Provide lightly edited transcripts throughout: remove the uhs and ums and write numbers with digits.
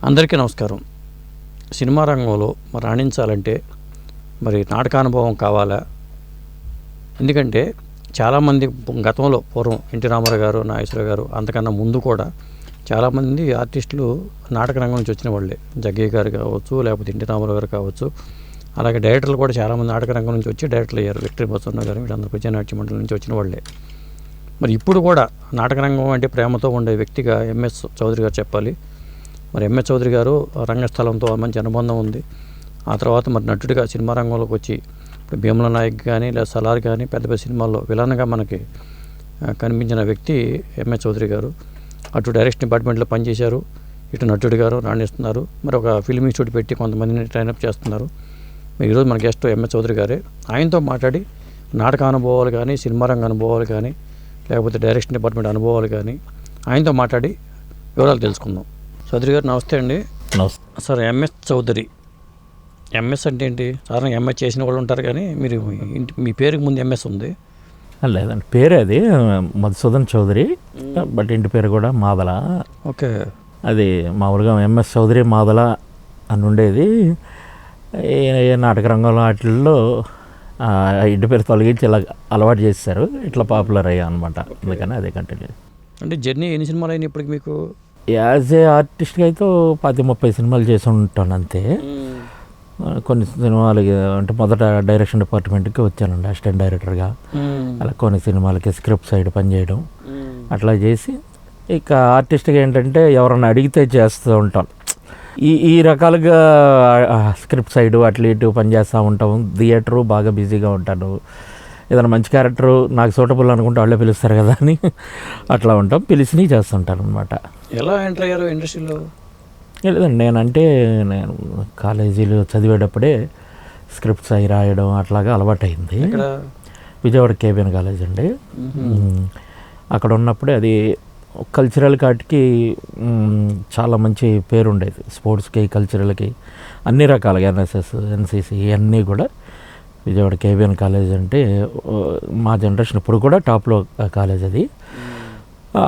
అందరికీ నమస్కారం. సినిమా రంగంలో రాణించాలంటే మరి నాటకానుభవం కావాలా? ఎందుకంటే చాలామంది గతంలో పూర్వం ఎన్టీ రామారావు గారు, నాగేశ్వరరావు గారు, అంతకన్నా ముందు కూడా చాలామంది ఆర్టిస్టులు నాటక రంగం నుంచి వచ్చిన వాళ్ళే. జగ్గయ్య గారు కావచ్చు, లేకపోతే ఎన్టీ రామారావు గారు కావచ్చు, అలాగే డైరెక్టర్లు కూడా చాలామంది నాటక రంగం నుంచి వచ్చి డైరెక్టర్లు అయ్యారు. విక్టరీ బసవన్న గారు, వీళ్ళందరూ విజయనాట్య మండలి నుంచి వచ్చిన వాళ్ళే. మరి ఇప్పుడు కూడా నాటక రంగం అంటే ప్రేమతో ఉండే వ్యక్తిగా ఎంఎస్ చౌదరి గారు చెప్పాలి. మరి ఎంఎస్ చౌదరి గారు రంగస్థలంతో మంచి అనుబంధం ఉంది. ఆ తర్వాత మరి నటుడిగా సినిమా రంగంలోకి వచ్చి ఇప్పుడు భీమల నాయక్ కానీ లేదా సలార్ కానీ పెద్ద పెద్ద సినిమాల్లో విలన్గా మనకి కనిపించిన వ్యక్తి ఎంఎస్ చౌదరి గారు. అటు డైరెక్షన్ డిపార్ట్మెంట్లో పనిచేశారు, ఇటు నటుడి గారు రాణిస్తున్నారు. మరి ఒక ఫిల్మ్ ఇన్స్టిట్యూట్ పెట్టి కొంతమందిని ట్రైనప్ చేస్తున్నారు. మరి ఈరోజు మన గెస్ట్ ఎంఎస్ చౌదరి గారే. ఆయనతో మాట్లాడి నాటక అనుభవాలు కానీ, సినిమా రంగ అనుభవాలు కానీ, లేకపోతే డైరెక్షన్ డిపార్ట్మెంట్ అనుభవాలు కానీ ఆయనతో మాట్లాడి వివరాలు తెలుసుకుందాం. చౌదరి గారు నమస్తే అండి. నమస్తే సార్. ఎంఎస్ చౌదరి, ఎంఎస్ అంటే ఏంటి? సాధారణంగా ఎంఎస్ చేసిన వాళ్ళు ఉంటారు కానీ మీరు మీ పేరుకి ముందు ఎంఎస్ ఉంది. లేదండి, పేరే అది మధుసూదన్ చౌదరి, బట్ ఇంటి పేరు కూడా మాదల. ఓకే. అది మామూలుగా ఎంఎస్ చౌదరి మాదల అని ఉండేది. ఏ నాటక రంగంలో వాటిల్లో ఇంటి పేరు తొలగించి ఇలా అలవాటు చేశారు, ఇట్లా పాపులర్ అయ్యా అనమాట. అందుకని అదే కంటిన్యూ. అంటే జర్నీ ఎన్ని సినిమాలు అయినాయి ఇప్పటికి మీకు? యాజ్ ఏ ఆర్టిస్ట్గా అయితే 10-30 సినిమాలు చేసి ఉంటాను అంతే. కొన్ని సినిమాలకి అంటే మొదట డైరెక్షన్ డిపార్ట్మెంట్కి వచ్చానండి అసిస్టెంట్ డైరెక్టర్గా. అలా కొన్ని సినిమాలకి స్క్రిప్ట్ సైడ్ పనిచేయడం అట్లా చేసి, ఇక ఆర్టిస్ట్గా ఏంటంటే ఎవరన్నా అడిగితే చేస్తూ ఉంటాను. ఈ రకాలుగా స్క్రిప్ట్ సైడ్ అట్లా ఇటు పనిచేస్తూ ఉంటాం. థియేటరు బాగా బిజీగా ఉంటాను. ఏదైనా మంచి క్యారెక్టరు నాకు సూటబుల్ అనుకుంటే వాళ్ళే పిలుస్తారు కదా అని అట్లా ఉంటాం, పిలిచి చేస్తుంటాను అనమాట. ఎలా ఎంటర్ అయ్యారు ఇండస్ట్రీలో? లేదండి, నేను కాలేజీలో చదివేటప్పుడే స్క్రిప్ట్స్ అవి రాయడం అట్లాగా అలవాటైంది. విజయవాడ కేబిఎన్ కాలేజ్ అండి. అక్కడ ఉన్నప్పుడే అది కల్చరల్ కాటికి చాలా మంచి పేరు ఉండేది. స్పోర్ట్స్కి, కల్చరల్కి అన్ని రకాలుగా ఎన్ఎస్ఎస్, ఎన్సిసి ఇవన్నీ కూడా విజయవాడ కేబిఎన్ కాలేజ్ అంటే మా జనరేషన్ ఇప్పుడు కూడా టాప్లో కాలేజ్ అది.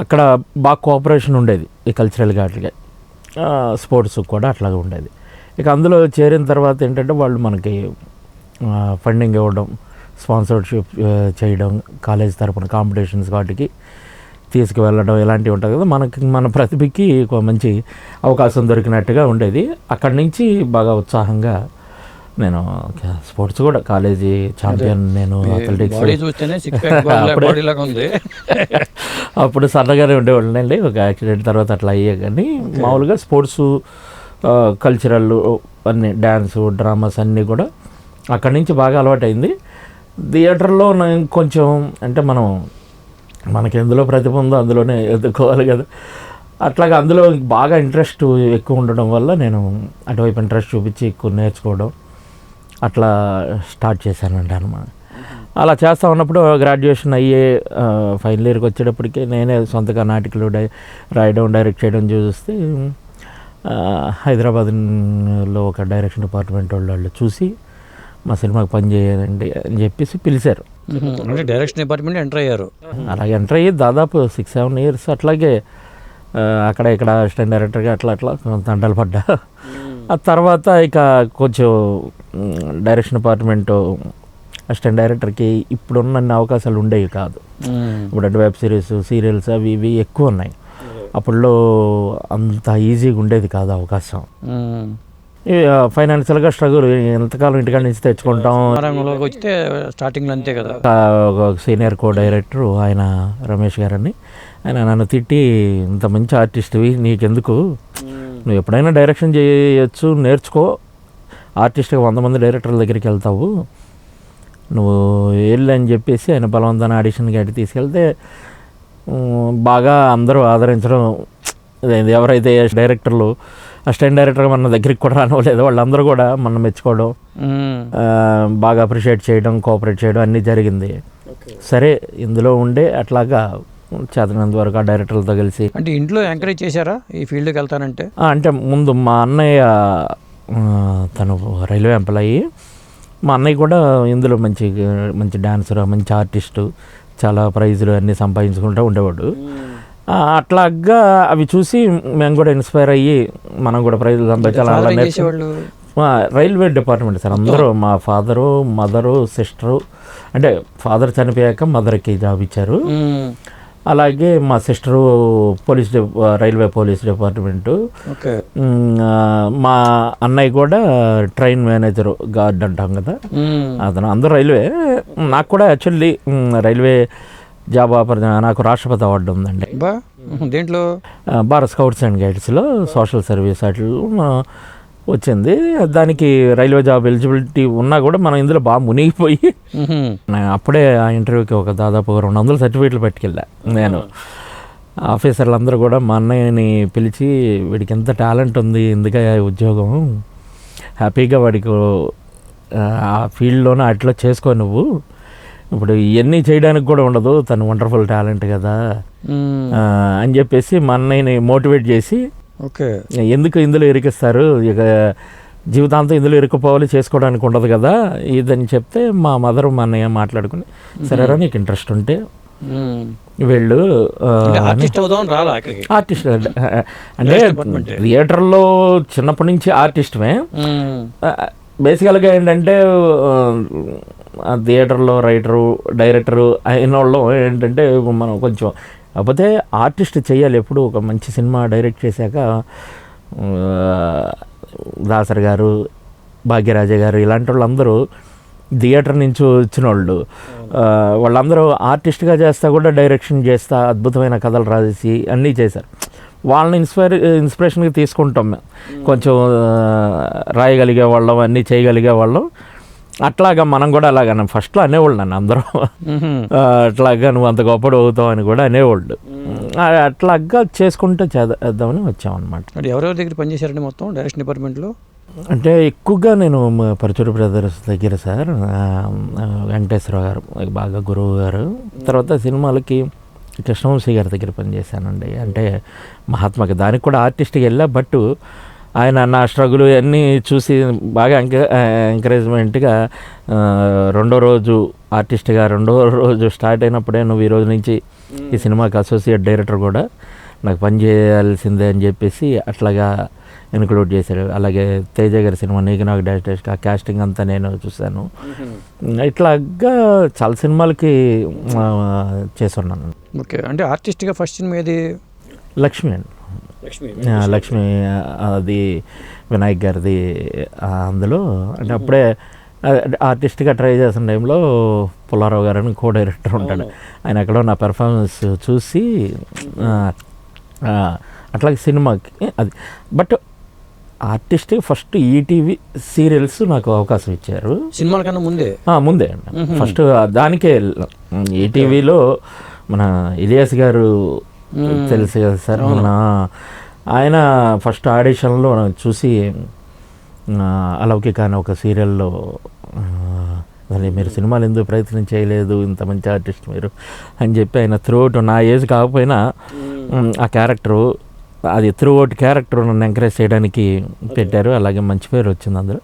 అక్కడ బాగా కోఆపరేషన్ ఉండేది ఈ కల్చరల్ వాటికి, స్పోర్ట్స్ కూడా అట్లాగే ఉండేది. ఇక అందులో చేరిన తర్వాత ఏంటంటే వాళ్ళు మనకి ఫండింగ్ ఇవ్వడం, స్పాన్సర్షిప్ చేయడం, కాలేజ్ తరపున కాంపిటీషన్స్ వాటికి తీసుకువెళ్ళడం ఇలాంటివి ఉంటుంది కదా. మన ప్రతిభకి ఒక మంచి అవకాశం దొరికినట్టుగా ఉండేది. అక్కడి నుంచి బాగా ఉత్సాహంగా నేను స్పోర్ట్స్ కూడా కాలేజీ ఛాంపియన్. నేను అథ్లెటిక్స్ అప్పుడు సన్నగానే ఉండేవాళ్ళండి. ఒక యాక్సిడెంట్ తర్వాత అట్లా అయ్యే, కానీ మామూలుగా స్పోర్ట్స్, కల్చరల్ అన్నీ, డ్యాన్సు, డ్రామాస్ అన్నీ కూడా అక్కడి నుంచి బాగా అలవాటైంది. థియేటర్లో కొంచెం అంటే మనకి ఎందులో ప్రతిభ ఉందో అందులోనే ఎదుర్కోవాలి కదా. అట్లాగా అందులో బాగా ఇంట్రెస్ట్ ఎక్కువ ఉండడం వల్ల నేను అటువైపు ఇంట్రెస్ట్ చూపించి ఎక్కువ నేర్చుకోవడం అట్లా స్టార్ట్ చేశానండి అనమాట. అలా చేస్తూ ఉన్నప్పుడు గ్రాడ్యుయేషన్ అయ్యే ఫైనల్ ఇయర్కి వచ్చేటప్పటికి నేనే సొంతగా నాటికలు రాయడం, డైరెక్ట్ చేయడం చూస్తే హైదరాబాద్లో ఒక డైరెక్షన్ డిపార్ట్మెంట్ వాళ్ళు చూసి మా సినిమాకి పని చేయాలండి అని చెప్పేసి పిలిచారు. అంటే డైరెక్షన్ డిపార్ట్మెంట్ ఎంటర్ అయ్యారు. అలాగే ఎంటర్ అయ్యి దాదాపు 6-7 ఇయర్స్ అట్లాగే అక్కడ ఇక్కడ అసిస్టెంట్ డైరెక్టర్గా అట్లా తంటాలు పడ్డా. ఆ తర్వాత ఇక కొంచెం డైరెక్షన్ డిపార్ట్మెంట్ అసిస్టెంట్ డైరెక్టర్కి ఇప్పుడున్న అవకాశాలు ఉండేవి కాదు. ఇప్పుడు వెబ్ సిరీస్, సీరియల్స్ అవి ఇవి ఎక్కువ ఉన్నాయి. అప్పుడులో అంత ఈజీగా ఉండేది కాదు అవకాశం. ఫైనాన్షియల్గా స్ట్రగుల్, ఎంతకాలం ఇంటికాడ నుంచి తెచ్చుకుంటాం. వస్తే స్టార్టింగ్లో అంతే కదా. ఒక సీనియర్ కో డైరెక్టర్ ఆయన రమేష్ గారని, ఆయన నన్ను తిట్టి, ఇంత మంచి ఆర్టిస్ట్వి నీకెందుకు, నువ్వు ఎప్పుడైనా డైరెక్షన్ చేయొచ్చు, నేర్చుకో, ఆర్టిస్ట్గా 100 మంది డైరెక్టర్ల దగ్గరికి వెళ్తావు, నువ్వు వెళ్ళు అని చెప్పేసి ఆయన బలవంతాన ఆడిషన్కి అటు తీసుకెళ్తే బాగా అందరూ ఆదరించడం. ఎవరైతే డైరెక్టర్లు అసిస్టెంట్ డైరెక్టర్గా మన దగ్గరికి కూడా రానివ్వలేదు, వాళ్ళందరూ కూడా మనం మెచ్చుకోవడం, బాగా అప్రిషియేట్ చేయడం, కోఆపరేట్ చేయడం అన్నీ జరిగింది. సరే ఇందులో ఉండే అట్లాగా చేతనంత వరకు ఆ డైరెక్టర్లతో కలిసి. అంటే ఇంట్లో ఎంకరేజ్ చేశారా ఈ ఫీల్డ్కి వెళ్తానంటే? అంటే ముందు మా అన్నయ్య, తను రైల్వే ఎంప్లాయీ, మా అన్నయ్య కూడా ఇందులో మంచి డాన్సర్, మంచి ఆర్టిస్టు, చాలా ప్రైజులు అన్నీ సంపాదించుకుంటూ ఉండేవాడు. అట్లాగా అవి చూసి మేము కూడా ఇన్స్పైర్ అయ్యి మనం కూడా ప్రైజ్లు సంపాదించాలి. చేసేవాళ్ళు రైల్వే డిపార్ట్మెంట్ సార్ అందరూ, మా ఫాదరు, మదరు, సిస్టరు. అంటే ఫాదర్ చనిపోయాక మదర్కి జాబ్ ఇచ్చారు. అలాగే మా సిస్టరు రైల్వే పోలీస్ డిపార్ట్మెంటు. మా అన్నయ్య కూడా ట్రైన్ మేనేజరు, గార్డ్ అంటాం కదా, అతను అందరూ రైల్వే. నాకు కూడా యాక్చువల్లీ రైల్వే జాబ్ ఆఫర్, నాకు రాష్ట్రపతి అవార్డు ఉందండి. దేంట్లో? భారత్ స్కౌట్స్ అండ్ గైడ్స్లో సోషల్ సర్వీస్ వాటిలో వచ్చింది. దానికి రైల్వే జాబ్ ఎలిజిబిలిటీ ఉన్నా కూడా మనం ఇందులో బాగా మునిగిపోయి అప్పుడే ఆ ఇంటర్వ్యూకి ఒక దాదాపు 200 సర్టిఫికేట్లు పట్టుకెళ్ళా నేను. ఆఫీసర్లు అందరూ కూడా మా అన్నయ్యని పిలిచి, వీడికి ఎంత టాలెంట్ ఉంది, ఎందుకే ఉద్యోగం, హ్యాపీగా వాడికి ఆ ఫీల్డ్లోనే అట్లా చేసుకో, నువ్వు ఇప్పుడు ఇవన్నీ చేయడానికి కూడా ఉండదు, తను వండర్ఫుల్ టాలెంట్ కదా అని చెప్పేసి మా అన్నయ్యని మోటివేట్ చేసి, ఎందుకు ఇందులో ఇరికిస్తారు, ఇక జీవితాంతం ఇందులో ఇరుక్కుపోవాలి, చేసుకోవడానికి ఉండదు కదా ఇదని చెప్తే, మా మదర్ మా అన్నయ్య మాట్లాడుకుని, సరేరా నీకు ఇంట్రెస్ట్ ఉంటే వెళ్ళు. ఆర్టిస్ట్ అంటే థియేటర్లో చిన్నప్పటి నుంచి ఆర్టిస్ట్మే. బేసికల్గా ఏంటంటే థియేటర్లో రైటరు, డైరెక్టరు అయిన వాళ్ళు ఏంటంటే మనం కొంచెం, కాకపోతే ఆర్టిస్ట్ చేయాలి ఎప్పుడు. ఒక మంచి సినిమా డైరెక్ట్ చేశాక దాసరి గారు, భాగ్యరాజ గారు ఇలాంటి వాళ్ళందరూ థియేటర్ నుంచి వచ్చిన వాళ్ళు, వాళ్ళందరూ ఆర్టిస్ట్గా చేస్తా కూడా డైరెక్షన్ చేస్తా అద్భుతమైన కథలు రాసి అన్నీ చేశారు. వాళ్ళని ఇన్స్పిరేషన్గా తీసుకుంటాం మేము. కొంచెం రాయగలిగే వాళ్ళం, అన్నీ చేయగలిగే వాళ్ళం. అట్లాగా మనం కూడా అలాగా ఫస్ట్లో అనేవాళ్ళు నన్ను అందరూ, అట్లాగా నువ్వు అంత గొప్పడు అవుతావు అని కూడా అనేవాళ్ళు. అట్లాగా చేసుకుంటూ చేద్దామని వచ్చామన్నమాట. ఎవరెవరి దగ్గర పనిచేశారండి మొత్తం డైరెక్షన్ డిపార్ట్మెంట్లో? అంటే ఎక్కువగా నేను పరచూరు బ్రదర్స్ దగ్గర సార్, వెంకటేశ్వర గారు బాగా గురువు గారు. తర్వాత సినిమాలకి కృష్ణవంశీ గారి దగ్గర పనిచేశానండి. అంటే మహాత్మాకి దానికి కూడా ఆర్టిస్ట్కి వెళ్ళా, బట్ ఆయన నా స్ట్రగుల్ అన్నీ చూసి బాగా ఎంకరేజ్మెంట్గా రెండో రోజు ఆర్టిస్ట్గా రెండో రోజు స్టార్ట్ అయినప్పుడే, నువ్వు ఈ రోజు నుంచి ఈ సినిమాకి అసోసియేట్ డైరెక్టర్ కూడా నాకు పని చేయాల్సిందే అని చెప్పేసి అట్లాగా ఇన్క్లూడ్ చేశారు. అలాగే తేజ గారి సినిమా నీకు నాకు డాష్ ఆ క్యాస్టింగ్ అంతా నేను చూశాను. ఇట్లాగా చాలా సినిమాలకి చేస్తున్నాను. ఓకే, అంటే ఆర్టిస్ట్గా ఫస్ట్ సినిమా ఏది? లక్ష్మి అండి. లక్ష్మి అది వినాయక్ గారిది. అందులో అంటే అప్పుడే ఆర్టిస్ట్గా ట్రై చేసిన టైంలో పుల్లారావు గారు అని కో డైరెక్టర్ ఉంటాడు, ఆయన ఎక్కడో నా పెర్ఫార్మెన్స్ చూసి అట్లాగే సినిమాకి అది. బట్ ఆర్టిస్ట్గా ఫస్ట్ ఈటీవీ సీరియల్స్ నాకు అవకాశం ఇచ్చారు. సినిమాల కన్నా ముందే అండి. ఫస్ట్ దానికే ఈటీవీలో మన ఇలియాస్ గారు తెలుసు కదా సార్, మన ఆయన ఫస్ట్ ఆడిషన్లో చూసి అలౌకిక అని ఒక సీరియల్లో, మీరు సినిమాలు ఎందుకు ప్రయత్నం చేయలేదు, ఇంత మంచి ఆర్టిస్ట్ మీరు అని చెప్పి ఆయన త్రూఅవుట్, నా ఏజ్ కాకపోయినా ఆ క్యారెక్టరు, అది త్రూఅవుట్ క్యారెక్టర్ నన్ను ఎంకరేజ్ చేయడానికి పెట్టారు. అలాగే మంచి పేరు వచ్చింది అందులో.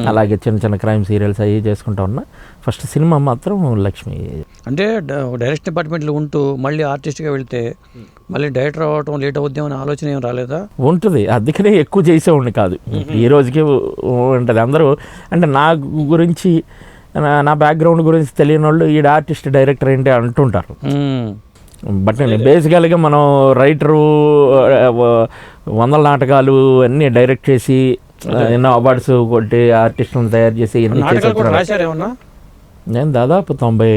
అలాగే చిన్న చిన్న క్రైమ్ సీరియల్స్ అవి చేసుకుంటా ఉన్నా. ఫస్ట్ సినిమా మాత్రం లక్ష్మి. అంటే డైరెక్షన్ డిపార్ట్మెంట్లో ఉంటూ మళ్ళీ ఆర్టిస్ట్గా వెళ్తే మళ్ళీ డైరెక్టర్ అవ్వటం లేట్ అవుద్దాం అనే ఆలోచన ఏం రాలేదా? ఉంటుంది, అందుకనే ఎక్కువ చేసేవాడిని కాదు. ఈ రోజుకి ఉంటుంది. అందరూ అంటే నా గురించి, నా బ్యాక్గ్రౌండ్ గురించి తెలియని వాళ్ళు ఈడ ఆర్టిస్ట్ డైరెక్టర్ ఏంటి అంటుంటారు. బట్ నేను బేసికల్గా మనం రైటరు, 100 నాటకాలు అన్నీ డైరెక్ట్ చేసి ఎన్నో అవార్డ్స్ కొట్టి ఆర్టిస్టులను తయారు చేసి ఎన్ని చేసి, నేను దాదాపు 90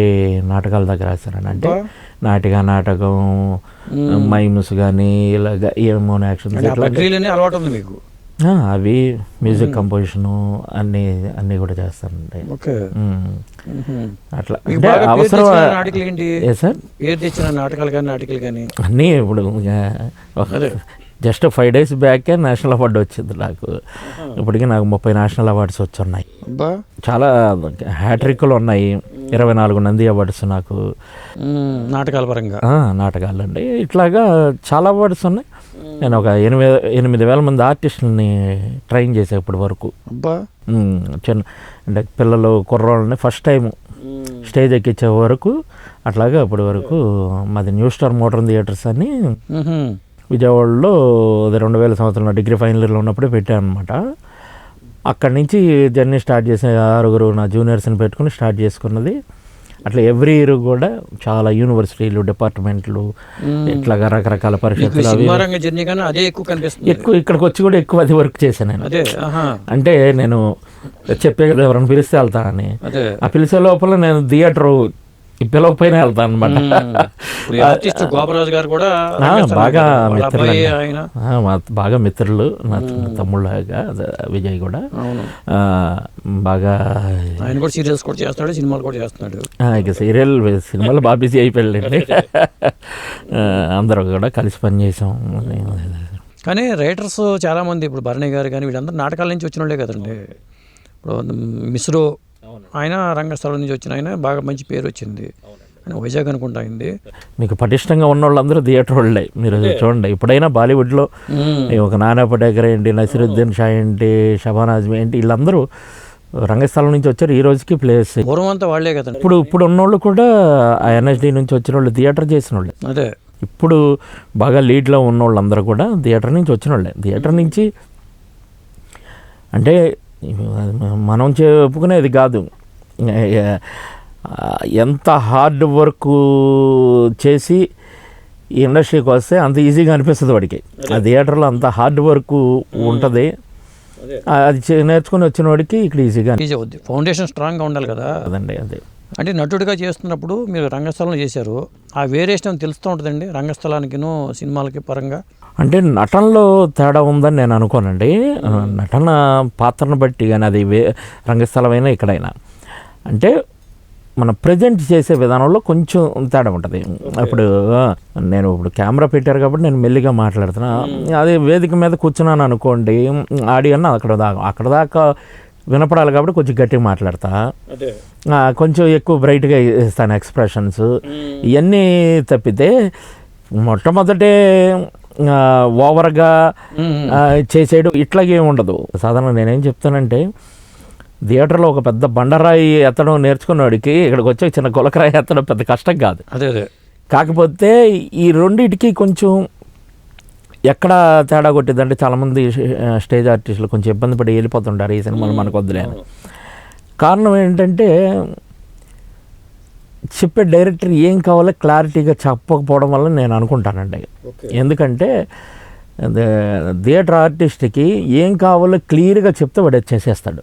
నాటకాల దగ్గర రాశాను. అంటే నాటకం, మైమ్స్ కానీ ఇలాగ ఏమోన్ యాక్షన్ అవి, మ్యూజిక్ కంపోజిషను అన్నీ కూడా చేస్తానండి. అట్లా అవసరం సార్. అన్నీ ఇప్పుడు జస్ట్ 5 days బ్యాకే నేషనల్ అవార్డు వచ్చింది నాకు. ఇప్పటికీ నాకు 30 నేషనల్ అవార్డ్స్ వచ్చున్నాయి. చాలా హ్యాట్రిక్లు ఉన్నాయి. 24 నంది అవార్డ్స్ నాకు నాటకాల పరంగా. నాటకాలండి. ఇట్లాగా చాలా అవార్డ్స్ ఉన్నాయి. నేను ఒక 8,000 మంది ఆర్టిస్టులని ట్రైన్ చేసే ఇప్పటి వరకు. చిన్న అంటే పిల్లలు, కుర్రోళ్ళని ఫస్ట్ టైం స్టేజ్ ఎక్కించే వరకు అట్లాగా అప్పటి వరకు మాది న్యూ స్టార్ మోడర్న్ థియేటర్స్ అని విజయవాడలో 2000 సంవత్సరంలో డిగ్రీ ఫైనల్ ఇయర్లో ఉన్నప్పుడే పెట్టాను అనమాట. అక్కడి నుంచి జర్నీ స్టార్ట్ చేసిన 6 నా జూనియర్స్ని పెట్టుకుని స్టార్ట్ చేసుకున్నది. అట్లా ఎవ్రీ ఇయర్ కూడా చాలా యూనివర్సిటీలు, డిపార్ట్మెంట్లు, ఇట్లాగా రకరకాల పరిషత్తులు ఎక్కువ ఇక్కడికి వచ్చి కూడా ఎక్కువ అది వర్క్ చేశాను నేను. అంటే నేను చెప్పే కదా ఎవరైనా పిలిస్తే వెళ్తానని, ఆ పిలిచే లోపల నేను థియేటర్ పిలవపైన వెళ్తాను అనమాట. బాగా మిత్రులు నా తమ్ముళ్ళగా విజయ్ కూడా బాగా సీరియల్స్ కూడా చేస్తాడు, సినిమాలు కూడా చేస్తున్నాడు. ఇక సినిమాలు బాగా బిజీ అయిపోయాడండి. అందరూ కూడా కలిసి పనిచేసాం. కానీ రైటర్స్ చాలామంది ఇప్పుడు భరణి గారు కానీ వీళ్ళందరూ నాటకాల నుంచి వచ్చిన వాళ్ళే కదండి. ఇప్పుడు మిశ్రో ఆయన రంగస్థలం నుంచి వచ్చిన ఆయన బాగా మంచి పేరు వచ్చింది. ఆయన వైజాగ్ అనుకుంటా అయింది. మీకు పటిష్టంగా ఉన్న వాళ్ళందరూ థియేటర్ వాళ్ళే. మీరు చూడండి, ఇప్పుడైనా బాలీవుడ్లో ఒక నానా పటేకర్ ఏంటి, నసీరుద్దీన్ షా ఏంటి, షబానా ఆజ్మీ ఏంటి, వీళ్ళందరూ రంగస్థలం నుంచి వచ్చారు. ఈ రోజుకి ప్లేస్ పూర్వం అంతా వాళ్ళే కదండి. ఇప్పుడు ఉన్నోళ్ళు కూడా ఆ ఎన్ఎస్డి నుంచి వచ్చిన వాళ్ళు, థియేటర్ చేసిన వాళ్ళే. అదే ఇప్పుడు బాగా లీడ్లో ఉన్న వాళ్ళందరూ కూడా థియేటర్ నుంచి వచ్చిన వాళ్ళే. థియేటర్ నుంచి అంటే మనం చెప్పుకునేది కాదు, ఎంత హార్డ్ వర్క్ చేసి ఈ ఇండస్ట్రీకి వస్తే అంత ఈజీగా అనిపిస్తుంది వాడికి. ఆ థియేటర్లో అంత హార్డ్ వర్క్ ఉంటుంది. అది నేర్చుకుని వచ్చిన వాడికి ఇక్కడ ఈజీగా అవుద్ది. ఫౌండేషన్ స్ట్రాంగ్గా ఉండాలి కదా. అదండి. అదే అంటే నటుడిగా చేస్తున్నప్పుడు మీరు రంగస్థలంలో చేశారు, ఆ వేరియేషన్ తెలుస్తూ ఉంటుందండి రంగస్థలానికిను సినిమాలకి పరంగా. అంటే నటనలో తేడా ఉందని నేను అనుకోనండి. నటన పాత్రను బట్టి కానీ అది రంగస్థలమైనా ఇక్కడైనా అంటే మనం ప్రజెంట్ చేసే విధానంలో కొంచెం తేడా ఉంటుంది. ఇప్పుడు నేను కెమెరా పెట్టారు కాబట్టి నేను మెల్లిగా మాట్లాడుతున్నా, అదే వేదిక మీద కూర్చున్నాను అనుకోండి, ఆడియో అక్కడ దాకా వినపడాలి కాబట్టి కొంచెం గట్టిగా మాట్లాడతా, కొంచెం ఎక్కువ బ్రైట్గా ఇస్తాను ఎక్స్ప్రెషన్స్. ఇవన్నీ తప్పితే మొట్టమొదటే ఓవర్గా చేసేయడం ఇట్లాగే ఉండదు. సాధారణంగా నేనేం చెప్తానంటే, థియేటర్లో ఒక పెద్ద బండరాయి ఎత్తడం నేర్చుకున్నవాడికి ఇక్కడికి వచ్చే చిన్న గులకరాయి ఎత్తడం పెద్ద కష్టం కాదు. అదే కాకపోతే ఈ రెండింటికి కొంచెం ఎక్కడ తేడా కొట్టిందంటే, చాలామంది స్టేజ్ ఆర్టిస్టులు కొంచెం ఇబ్బంది పడి వెళ్ళిపోతుంటారు ఈ సినిమాలు మనకు వద్దులేని. కారణం ఏంటంటే చెప్పే డైరెక్టర్ ఏం కావాలో క్లారిటీగా చెప్పకపోవడం వల్ల నేను అనుకుంటానండి. ఎందుకంటే థియేటర్ ఆర్టిస్ట్కి ఏం కావాలో క్లియర్గా చెప్తే వాడు చేసేస్తాడు.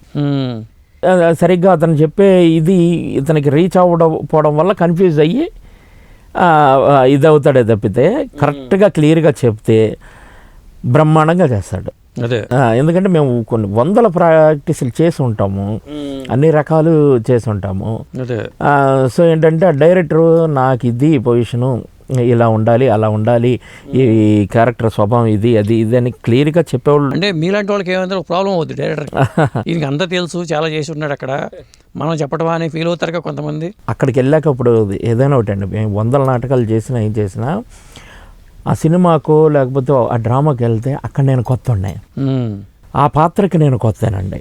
సరిగ్గా అతను చెప్పే ఇది ఇతనికి రీచ్ అవ్వకపోవడం వల్ల కన్ఫ్యూజ్ అయ్యి ఇది అవుతాడే తప్పితే కరెక్ట్గా క్లియర్గా చెప్తే బ్రహ్మాండంగా చేస్తాడు. అదే ఎందుకంటే మేము కొన్ని వందల ప్రాక్టీసులు చేసి ఉంటాము, అన్ని రకాలు చేసి ఉంటాము. సో ఏంటంటే ఆ డైరెక్టరు నాకు ఇది పొజిషను ఇలా ఉండాలి, అలా ఉండాలి, ఈ క్యారెక్టర్ స్వభావం ఇది అని క్లియర్గా చెప్పేవాళ్ళు. అంటే మీలాంటి వాళ్ళకి ఏమైనా ప్రాబ్లం అవుతుంది, డైరెక్టర్ ఈయనకి అంతా తెలుసు, చాలా చేసి ఉన్నాడు అక్కడ, మనం చెప్పడం అని ఫీల్ అవుతారు కొంతమంది. అక్కడికి వెళ్ళాక ఇప్పుడు ఏదైనా ఒకటి అండి, మేము వందల నాటకాలు చేసినా ఏం చేసినా ఆ సినిమాకు లేకపోతే ఆ డ్రామాకి వెళ్తే అక్కడ నేను కొత్త ఉన్నాయి, ఆ పాత్రకి నేను కొత్తనండి.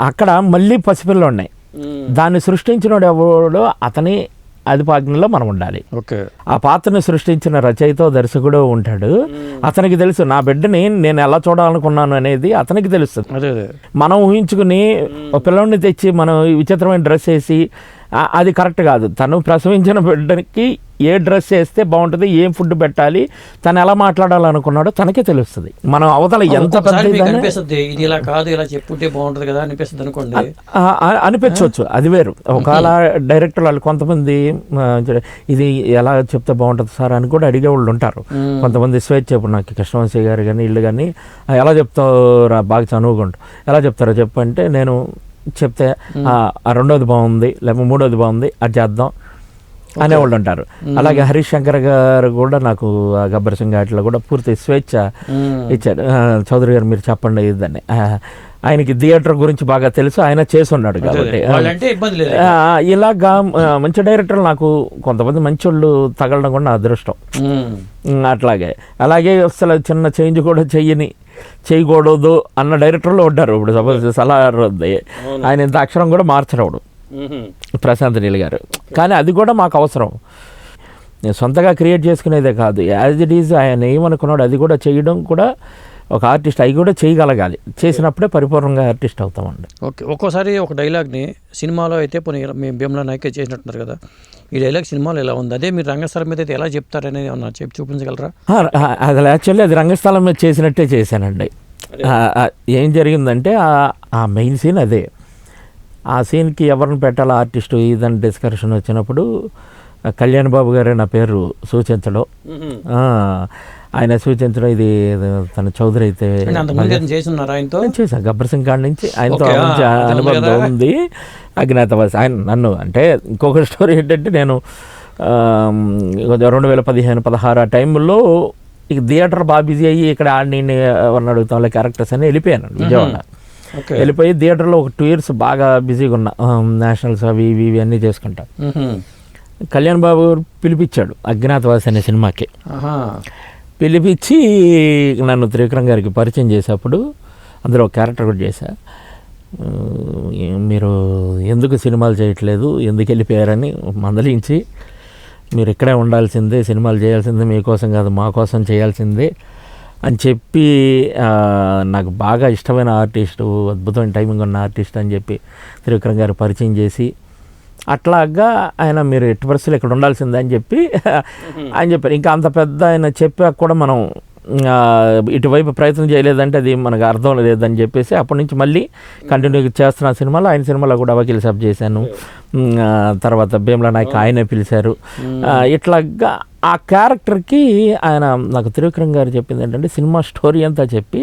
అక్కడ మళ్ళీ పసిపిల్ల ఉన్నాయి, దాన్ని సృష్టించినోడు ఎవడో అతని అధిపాజ్ఞలో మనం ఉండాలి. ఆ పాత్రను సృష్టించిన రచయిత దర్శకుడు ఉంటాడు, అతనికి తెలుసు నా బిడ్డని నేను ఎలా చూడాలనుకున్నాను అనేది అతనికి తెలుస్తుంది. మనం ఊహించుకుని ఒక పిల్లల్ని తెచ్చి మనం విచిత్రమైన డ్రెస్ వేసి అది కరెక్ట్ కాదు. తను ప్రసవించిన బిడ్డకి ఏ డ్రెస్ వేస్తే బాగుంటుంది, ఏం ఫుడ్ పెట్టాలి, తను ఎలా మాట్లాడాలనుకున్నాడో తనకే తెలుస్తుంది. మనం అవతల ఎంత అనిపించవచ్చు, అది వేరు. ఒకవేళ డైరెక్టర్ వాళ్ళు కొంతమంది ఇది ఎలా చెప్తే బాగుంటుంది సార్ అని కూడా అడిగేవాళ్ళు ఉంటారు. కొంతమంది స్వేచ్ఛ, ఇప్పుడు నాకు కృష్ణవంశీ గారు కానీ వీళ్ళు కానీ ఎలా చెప్తారా బాగా చనువుకుంటూ ఎలా చెప్తారో చెప్పంటే నేను చెప్తే రెండోది బాగుంది లేకపోతే మూడోది బాగుంది అది చేద్దాం అనేవాళ్ళు ఉంటారు. అలాగే హరీష్ శంకర్ గారు కూడా నాకు గబ్బర్ సింగ్ వాటిలో కూడా పూర్తి స్వేచ్ఛ ఇచ్చాడు. చౌదరి గారు మీరు చెప్పండి ఇదని. ఆయనకి థియేటర్ గురించి బాగా తెలుసు, ఆయన చేసున్నాడు కాబట్టి ఇలాగా మంచి డైరెక్టర్లు నాకు కొంతమంది మంచి వాళ్ళు తగలడం కూడా నా అదృష్టం. అలాగే అసలు చిన్న చేంజ్ కూడా చేయకూడదు అన్న డైరెక్టర్లో ఉంటారు. ఇప్పుడు సపోజ్ సలహా ఆయన ఇంత అక్షరం కూడా మార్చరాడు, ప్రశాంత్ నీల్ గారు. కానీ అది కూడా మాకు అవసరం, నేను సొంతగా క్రియేట్ చేసుకునేదే కాదు, యాజ్ ఇట్ ఈజ్ ఆయన ఏమనుకున్నాడు అది కూడా చేయడం కూడా ఒక ఆర్టిస్ట్ అవి కూడా చేయగలగాలి, చేసినప్పుడే పరిపూర్ణంగా ఆర్టిస్ట్ అవుతామండి. ఓకే, ఒక్కోసారి ఒక డైలాగ్ని సినిమాలో అయితే పోనీ మేము భీమ్లా నాయకే చేసినట్టున్నారు కదా, ఈ డైలాగ్ సినిమాలో ఎలా ఉంది, అదే మీరు రంగస్థలం మీద అయితే ఎలా చెప్తారనేది ఏమన్నా చెప్పి చూపించగలరా? అది యాక్చువల్లీ అది రంగస్థలం మీద చేసినట్టే చేశానండి. ఏం జరిగిందంటే ఆ మెయిన్ సీన్ అదే, ఆ సీన్కి ఎవరిని పెట్టాలి ఆర్టిస్టు ఇదని డిస్కషన్ వచ్చినప్పుడు కళ్యాణ్ బాబు గారే నా పేరు సూచించడం, ఆయన సూచించడం, ఇది తన చౌదరి అయితే చేశాను గబ్బర్ సింగ్ కాడి నుంచి ఆయనతో మంచి అనుబంధం ఉంది, అజ్ఞాతవాసి. ఆయన నన్ను అంటే ఇంకొక స్టోరీ ఏంటంటే నేను 2015-16 ఆ టైంలో ఇక థియేటర్ బాగా బిజీ అయ్యి ఇక్కడ ఆడిని ఎవరిని అడుగుతాం వాళ్ళ క్యారెక్టర్స్ అని వెళ్ళిపోయాను విజయవాడ. వెళ్ళిపోయి థియేటర్లో ఒక 2 years బాగా బిజీగా ఉన్నా, నేషనల్స్ అవి ఇవి అన్నీ చేసుకుంటా. కళ్యాణ్ బాబు పిలిపించాడు అజ్ఞాతవాసి అనే సినిమాకి, పిలిపించి నన్ను త్రివిక్రమ్ గారికి పరిచయం చేసేప్పుడు అందులో ఒక క్యారెక్టర్ కూడా చేశా. మీరు ఎందుకు సినిమాలు చేయట్లేదు, ఎందుకు వెళ్ళిపోయారని మందలించి, మీరు ఇక్కడే ఉండాల్సిందే, సినిమాలు చేయాల్సిందే, మీకోసం కాదు మా కోసం చేయాల్సిందే అని చెప్పి, నాకు బాగా ఇష్టమైన ఆర్టిస్టు, అద్భుతమైన టైమింగ్ ఉన్న ఆర్టిస్ట్ అని చెప్పి త్రివిక్రమ్ గారు పరిచయం చేసి, అట్లాగా ఆయన మీరు ఎట్టి పరిస్థితులు ఇక్కడ ఉండాల్సిందే అని చెప్పి ఆయన చెప్పారు. ఇంకా అంత పెద్ద ఆయన చెప్పాక కూడా మనం ఇటువైపు ప్రయత్నం చేయలేదంటే అది మనకు అర్థం లేదని చెప్పేసి అప్పటి నుంచి మళ్ళీ కంటిన్యూ చేస్తున్న సినిమాలో, ఆయన సినిమాలో కూడా వకీల్ సాబ్ చేశాను, తర్వాత భీమ్లా నాయక్ ఆయనే పిలిచారు. ఇట్లాగా ఆ క్యారెక్టర్కి ఆయన నాకు త్రివిక్రమ్ గారు చెప్పింది ఏంటంటే సినిమా స్టోరీ అంతా చెప్పి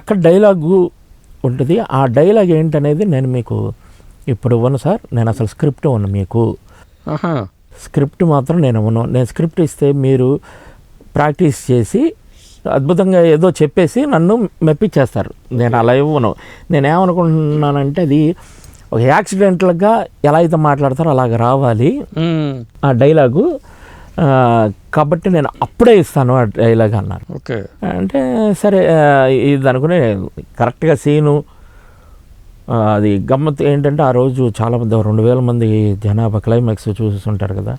అక్కడ డైలాగు ఉంటుంది, ఆ డైలాగ్ ఏంటనేది నేను మీకు ఇప్పుడు ఇవ్వను సార్, నేను అసలు స్క్రిప్ట్ ఇవ్వను మీకు, స్క్రిప్ట్ మాత్రం నేను ఇవ్వను, నేను స్క్రిప్ట్ ఇస్తే మీరు ప్రాక్టీస్ చేసి అద్భుతంగా ఏదో చెప్పేసి నన్ను మెప్పించేస్తారు, నేను అలా ఇవ్వను. నేనేమనుకుంటున్నానంటే అది ఒక యాక్సిడెంటల్గా ఎలా అయితే మాట్లాడతారో అలాగ రావాలి ఆ డైలాగు, కాబట్టి నేను అప్పుడే ఇస్తాను ఆ డైలాగ్ అన్నారు. ఓకే అంటే సరే ఇది అనుకుని కరెక్ట్గా సీను అది గమ్మత్ ఏంటంటే ఆ రోజు చాలామంది 2000 మంది జనాభా క్లైమాక్స్ చూస్తుంటారు కదా,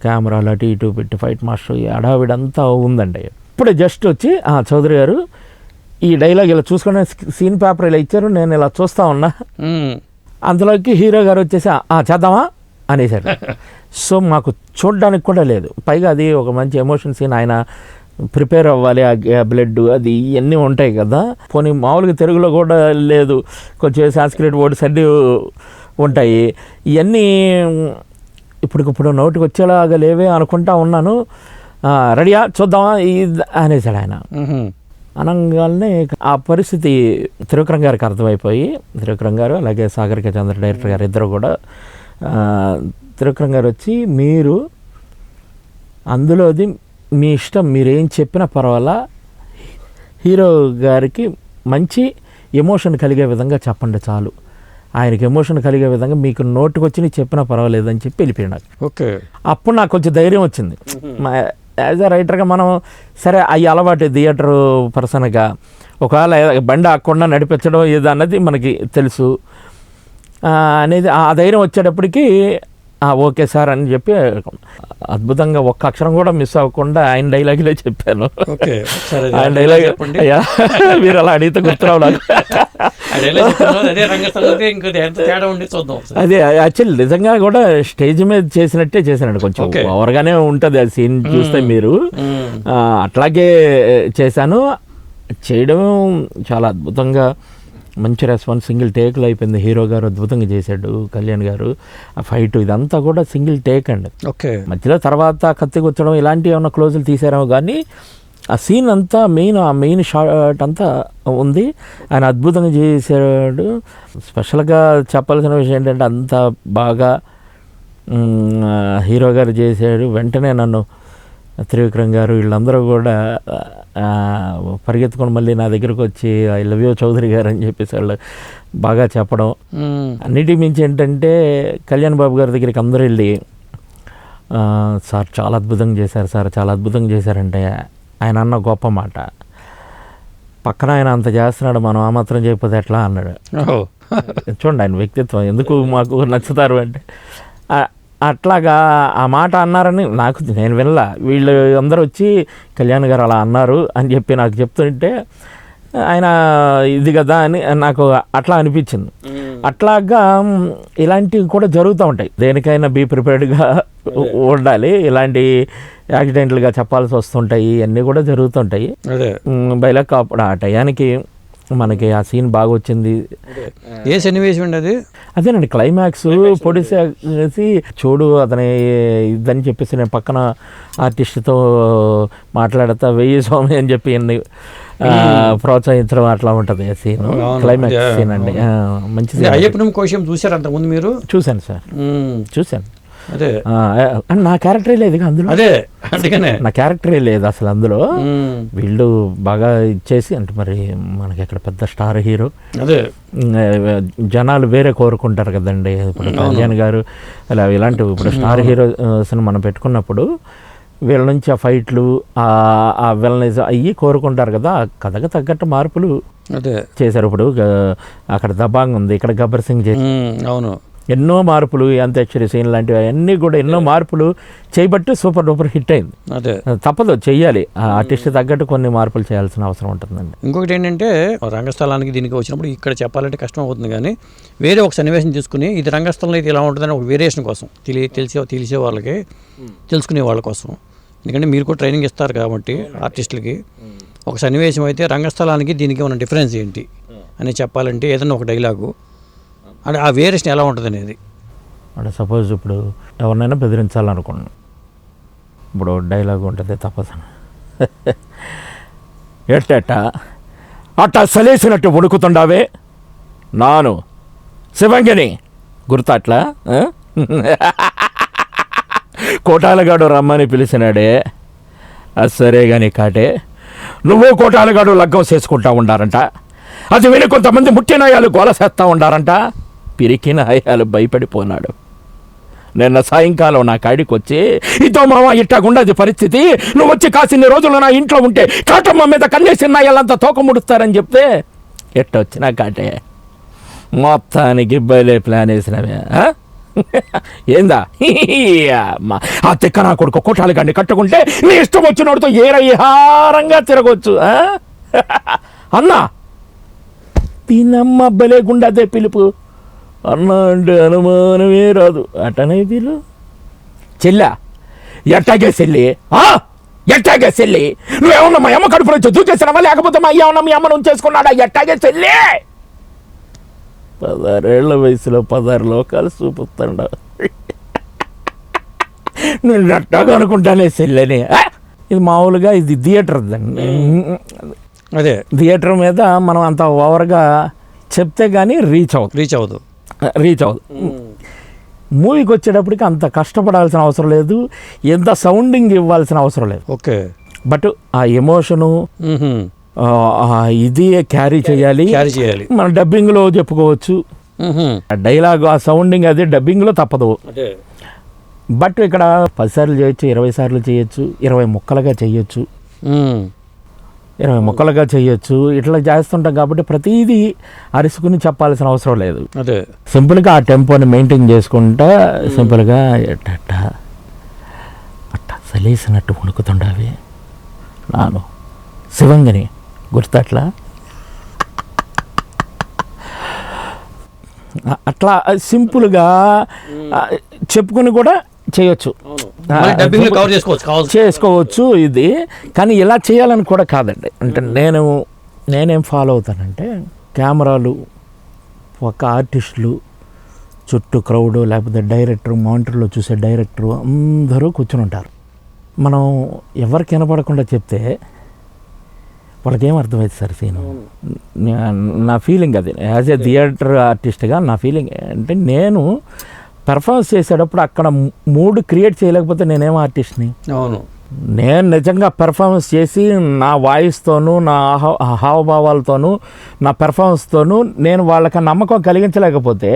కెమెరాలు అటు ఇటు పెట్టి ఫైట్ మాస్టర్ అడావిడంతా ఉందండి. ఇప్పుడే జస్ట్ వచ్చి చౌదరి గారు ఈ డైలాగ్ ఇలా చూసుకునే సీన్ పేపర్ ఇలా ఇచ్చారు, నేను ఇలా చూస్తా ఉన్నా, అందులోకి హీరో గారు వచ్చేసి చేద్దామా అనేసారు. సో మాకు చూడడానికి కూడా లేదు, పైగా అది ఒక మంచి ఎమోషన్ సీన్, ఆయన ప్రిపేర్ అవ్వాలి, ఆ బ్లడ్ అది ఇవన్నీ ఉంటాయి కదా, పోనీ మామూలుగా తెలుగులో కూడా లేదు, కొంచెం సాంస్క్రిట్ వర్డ్స్ అన్నీ ఉంటాయి, ఇవన్నీ ఇప్పటికిప్పుడు నోటికి వచ్చేలాగా లేవే అనుకుంటా ఉన్నాను. రెడీయా చూద్దామా అనేసాడు ఆయన. అనగానే ఆ పరిస్థితి త్రివిక్రమ్ గారికి అర్థమైపోయి, త్రివిక్రమ్ గారు అలాగే సాగర్ కే చంద్ర డైరెక్టర్ గారు ఇద్దరు కూడా, త్రివిక్రమ్ గారు వచ్చి మీరు అందులోది మీ ఇష్టం, మీరేం చెప్పినా పర్వాలా, హీరో గారికి మంచి ఎమోషన్ కలిగే విధంగా చెప్పండి చాలు, ఆయనకి ఎమోషన్ కలిగే విధంగా మీకు నోటుకు వచ్చి చెప్పినా పర్వాలేదు అని చెప్పి వెళ్ళిపోయాడు నాకు. ఓకే, అప్పుడు నాకు కొంచెం ధైర్యం వచ్చింది. యాజ్ ఎ రైటర్గా మనం సరే అవి అలవాటు థియేటర్ పర్సన్గా, ఒకవేళ బండి ఆకుండా నడిపించడం ఏదో అన్నది మనకి తెలుసు అనేది, ఆ ధైర్యం వచ్చేటప్పటికి ఓకే సార్ అని చెప్పి అద్భుతంగా ఒక్క అక్షరం కూడా మిస్ అవ్వకుండా ఆయన డైలాగులే చెప్పాను. ఆయన డైలాగ్ మీరు అలా అడిగితే గుర్తురావు నాకు. అదే యాక్చువల్లీ నిజంగా కూడా స్టేజ్ మీద చేసినట్టే చేశానండి, కొంచెం ఓవర్గానే ఉంటుంది ఆ సీన్ చూస్తే మీరు, అట్లాగే చేశాను. చేయడం చాలా అద్భుతంగా మంచి రెస్పాన్స్, సింగిల్ టేక్లో అయిపోయింది. హీరో గారు అద్భుతంగా చేశాడు, కళ్యాణ్ గారు ఆ ఫైట్ ఇదంతా కూడా సింగిల్ టేక్ అండి. ఓకే, మధ్యలో తర్వాత కత్తి కూర్చడం ఇలాంటివి ఏమైనా క్లోజులు తీసారేమో కానీ ఆ సీన్ అంతా మెయిన్ షాట్ అంతా ఉంది, ఆయన అద్భుతంగా చేశాడు. స్పెషల్గా చెప్పాల్సిన విషయం ఏంటంటే అంత బాగా హీరో గారు చేశాడు. వెంటనే నన్ను త్రివిక్రమ్ గారు వీళ్ళందరూ కూడా పరిగెత్తుకొని మళ్ళీ నా దగ్గరకు వచ్చి ఐ లవ్ యూ చౌదరి గారు అని చెప్పేసి వాళ్ళు బాగా చెప్పడం. అన్నిటి మించి ఏంటంటే కళ్యాణ్ బాబు గారి దగ్గరికి అందరూ వెళ్ళి సార్ చాలా అద్భుతంగా చేశారు, సార్ చాలా అద్భుతంగా చేశారంటే ఆయన అన్న గొప్ప మాట, పక్కన ఆయన అంత చేస్తున్నాడు మనం ఆ మాత్రం చేయకపోతే ఎట్లా అన్నాడు. చూడండి ఆయన వ్యక్తిత్వం ఎందుకు మాకు నచ్చుతారు అంటే అట్లాగా ఆ మాట అన్నారని నేను వినలా. వీళ్ళు అందరూ వచ్చి కళ్యాణ్ గారు అలా అన్నారు అని చెప్పి నాకు చెప్తుంటే ఆయన ఇది కదా అని నాకు అట్లా అనిపించింది. అట్లాగా ఇలాంటివి కూడా జరుగుతూ ఉంటాయి. దేనికైనా బీ ప్రిపేర్డ్గా ఉండాలి. ఇలాంటి యాక్సిడెంట్లుగా చెప్పాల్సి వస్తుంటాయి, అన్నీ కూడా జరుగుతుంటాయి. బైలక్ అప్పుడు ఆ టయానికి మనకి ఆ సీన్ బాగా వచ్చింది. ఏ సన్నివేశం అండి అది? అదేనండి క్లైమాక్స్ పొడిసేసి చూడు అతని ఇదని చెప్పేసి నేను పక్కన ఆర్టిస్ట్తో మాట్లాడతా వెయ్యి స్వామి అని చెప్పి ప్రోత్సహించడం అట్లా ఉంటుంది ఆ సీన్. క్లైమాక్స్ సీన్ అండి మంచిది. అయ్యప్పనం కోశం చూసారు అంతకుముందు మీరు? చూశాను సార్, చూశాను. అదే నా క్యారెక్టరే లేదు అందులో. అదే అందుకనే నా క్యారెక్టరే లేదు అసలు అందులో. వీళ్ళు బాగా ఇచ్చేసి అంటే మరి మనకి ఇక్కడ పెద్ద స్టార్ హీరో, అదే జనాలు వేరే కోరుకుంటారు కదండి. ఇప్పుడు కళ్యాణ్ గారు అలా ఇలాంటివి ఇప్పుడు స్టార్ హీరోస్ని మనం పెట్టుకున్నప్పుడు వీళ్ళ నుంచి ఆ ఫైట్లు ఆ విలనైజ్ అయ్యి కోరుకుంటారు కదా. ఆ కథకు తగ్గట్టు మార్పులు అదే చేశారు. ఇప్పుడు అక్కడ దబాంగ్ ఉంది, ఇక్కడ గబ్బర్ సింగ్ చేసి అవును ఎన్నో మార్పులు, అంత్యాక్షరి సీన్ లాంటివి అన్నీ కూడా ఎన్నో మార్పులు చేయబట్టి సూపర్ డూపర్ హిట్ అయింది. అదే తప్పదు, చెయ్యాలి. ఆ ఆర్టిస్ట్ తగ్గట్టు కొన్ని మార్పులు చేయాల్సిన అవసరం ఉంటుందండి. ఇంకొకటి ఏంటంటే రంగస్థలానికి దీనికి వచ్చినప్పుడు ఇక్కడ చెప్పాలంటే కష్టం అవుతుంది, కానీ వేరే ఒక సన్నివేశం తీసుకుని ఇది రంగస్థలంలో అయితే ఇలా ఉంటుందని ఒక వేరియేషన్ కోసం తెలిసే వాళ్ళకి తెలుసుకునే వాళ్ళ కోసం. ఎందుకంటే మీరు కూడా ట్రైనింగ్ ఇస్తారు కాబట్టి ఆర్టిస్టులకి ఒక సన్నివేశం అయితే రంగస్థలానికి దీనికి ఉన్న డిఫరెన్స్ ఏంటి అని చెప్పాలంటే ఏదైనా ఒక డైలాగు అంటే ఆ వేరియేషన్ ఎలా ఉంటుంది అనేది. అంటే సపోజ్ ఇప్పుడు ఎవరినైనా బెదిరించాలనుకున్నాను, ఇప్పుడు డైలాగ్ ఉంటుంది తప్పసన ఎట్ట అట్టా సలేసినట్టు వణుకుతుండావే నాను శివంగిని గుర్తు అట్లా కోటాలగాడు రమ్మని పిలిచినాడే సరే కానీ కాటే నువ్వు కోటాలగాడు లగ్గం చేసుకుంటా ఉండారంట. అది విని కొంతమంది ముట్టినాయాలు గోలసేస్తూ ఉండారంట. పిరికి నాయాలు భయపడిపోనాడు. నిన్న సాయంకాలం నా కాడికి వచ్చి ఇదో మామ ఇట్టాగుండదు పరిస్థితి, నువ్వు వచ్చి కాసిన్ని రోజులు నా ఇంట్లో ఉంటే కాటమ్మ మీద కన్నేసి నాయాలంతా తోక ముడుస్తారని చెప్తే ఎట్టొచ్చినా కాటే మొత్తానికి బయలే ప్లాన్ వేసినవే. ఏందా ఆ తిక్క నా కొడుకు కోటాలు గండి కట్టుకుంటే నీ ఇష్టం వచ్చినోడితో ఏరహారంగా తిరగొచ్చు అన్నా. దీనమ్మ బలేగుండదే పిలుపు అన్న అంటే అనుమానమే రాదు. అటనే పిలు చెల్లా ఎట్టాగే చెల్లి ఎట్టాగే చెల్లి నువ్వేమన్నా మా అమ్మ కడుపు నుంచి దూకేసినావా లేకపోతే మా అయ్య ఉన్న మీ అమ్మను ఉంచేసుకున్నాడా? ఎట్టాగే చెల్లి 16 ఏళ్ల వయసులో 16 లోకాలు చూపుతాడు. నేను అట్టాగా అనుకుంటానే చెల్లని. ఇది మామూలుగా ఇది థియేటర్ అండి. అదే థియేటర్ మీద మనం అంత ఓవర్గా చెప్తే కానీ రీచ్ అవ్వదు. మూవీకి వచ్చేటప్పటికి అంత కష్టపడాల్సిన అవసరం లేదు, ఎంత సౌండింగ్ ఇవ్వాల్సిన అవసరం లేదు. ఓకే, బట్ ఆ ఎమోషను ఇది క్యారీ చేయాలి. మనం డబ్బింగ్లో చెప్పుకోవచ్చు, డైలాగ్ ఆ సౌండింగ్ అది డబ్బింగ్లో తప్పదు. బట్ ఇక్కడ 10 సార్లు చేయొచ్చు, 20 సార్లు చేయొచ్చు, 20 ముక్కలుగా చేయొచ్చు, 20 ముక్కలుగా చేయొచ్చు. ఇట్లా చేస్తుంటాం కాబట్టి ప్రతిదీ అరుసుకుని చెప్పాల్సిన అవసరం లేదు. అదే సింపుల్గా ఆ టెంపోని మెయింటైన్ చేసుకుంటా సింపుల్గా అట్ట సలేసినట్టు వణుకుతుండావి నాను శివంగిని గుర్తట్లా అట్లా సింపుల్గా చెప్పుకుని కూడా చేయొచ్చు, చేసుకోవచ్చు ఇది. కానీ ఇలా చేయాలని కూడా కాదండి. అంటే నేనేం ఫాలో అవుతానంటే కెమెరాలు, ఒక ఆర్టిస్టులు, చుట్టూ క్రౌడ్, లేకపోతే డైరెక్టర్, మానిటర్లో చూసే డైరెక్టరు అందరూ కూర్చుని ఉంటారు. మనం ఎవరికి వినపడకుండా చెప్తే వాళ్ళకేం అర్థమవుతుంది సార్ సీను. నా ఫీలింగ్ అది యాజ్ ఏ థియేటర్ ఆర్టిస్ట్గా నా ఫీలింగ్ అంటే నేను పెర్ఫార్మెన్స్ చేసేటప్పుడు అక్కడ మూడ్ క్రియేట్ చేయలేకపోతే నేనేం ఆర్టిస్ట్ని. అవును, నేను నిజంగా పెర్ఫార్మెన్స్ చేసి నా వాయిస్తోనూ నా హావభావాలతోనూ నా పెర్ఫార్మెన్స్తోనూ నేను వాళ్ళకి నమ్మకం కలిగించలేకపోతే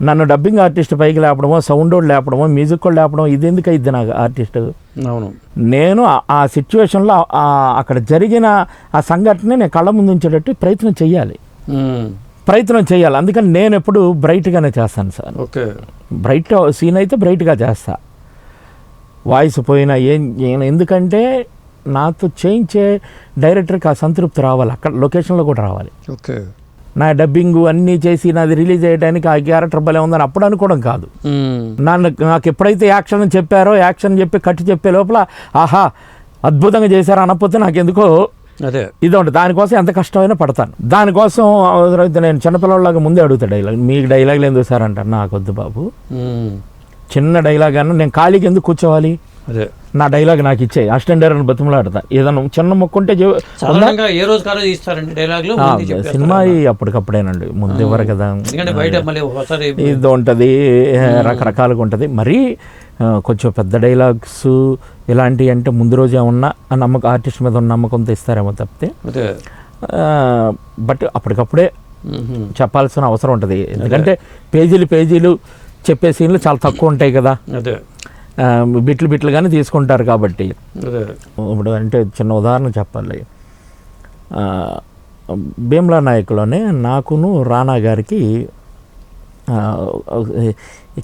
నన్ను డబ్బింగ్ ఆర్టిస్ట్ పైకి లేపడమో, సౌండ్ లేపడమో, మ్యూజిక్ లేపడం ఇది ఎందుకు అయింది నాకు ఆర్టిస్ట్. అవును, నేను ఆ సిచ్యువేషన్లో అక్కడ జరిగిన ఆ సంఘటన నేను కళ్ళ ముందు ఉంచేటట్టు ప్రయత్నం చేయాలి. ప్రయత్నం చేయాలి. అందుకని నేను ఎప్పుడు బ్రైట్గానే చేస్తాను సార్. ఓకే, బ్రైట్ సీన్ అయితే బ్రైట్గా చేస్తా, వాయిస్ పోయినా నేను ఎందుకంటే నాతో చేయించే డైరెక్టర్కి ఆ సంతృప్తి రావాలి, అక్కడ లొకేషన్లో కూడా రావాలి. ఓకే, నా డబ్బింగ్ అన్నీ చేసి నాది రిలీజ్ చేయడానికి ఆ క్యారెక్టర్ భలే ఉందని అప్పుడు అనుకోవడం కాదు. నాకు ఎప్పుడైతే యాక్షన్ చెప్పారో, యాక్షన్ చెప్పి కట్టి చెప్పే లోపల ఆహా అద్భుతంగా చేశారో అనకపోతే నాకు ఎందుకో అదే ఇది ఉంటుంది. దానికోసం ఎంత కష్టమైనా పడతాను. దానికోసం అవసరమైతే నేను చిన్నపిల్లలాగా ముందే అడుగుతా డైలాగ్, మీకు డైలాగులు ఎందుకు సార్ అంటారు. నాకు వద్దు బాబు, చిన్న డైలాగ్ అన్నా నేను ఖాళీకి ఎందుకు కూర్చోవాలి, అదే నా డైలాగ్ నాకు ఇచ్చేయి. అసిస్టెంట్ డైరెక్టర్ బతిమలాడతా, ఏదైనా చిన్న మొక్కుంటే ఏ రోజు కాలేజ్ ఇస్తారండి డైలాగులు. సినిమా అప్పటికప్పుడేనండి, ముందు ఇవ్వరు కదా, బయట మళ్ళీ ఇది ఉంటుంది, రకరకాలుగా ఉంటుంది. మరీ కొంచెం పెద్ద డైలాగ్స్ ఇలాంటివి అంటే ముందు రోజు ఏమన్నా ఆ నమ్మకం, ఆర్టిస్ట్ మీద ఉన్న నమ్మకంతో ఇస్తారేమో తప్పితే, బట్ అప్పటికప్పుడే చెప్పాల్సిన అవసరం ఉంటుంది. ఎందుకంటే పేజీలు చెప్పే సీన్లు చాలా తక్కువ ఉంటాయి కదా, బిట్లుగానే తీసుకుంటారు కాబట్టి. ఇప్పుడు అంటే చిన్న ఉదాహరణ చెప్పాలి, భీమ్లా నాయకులోనే నాకును రానా గారికి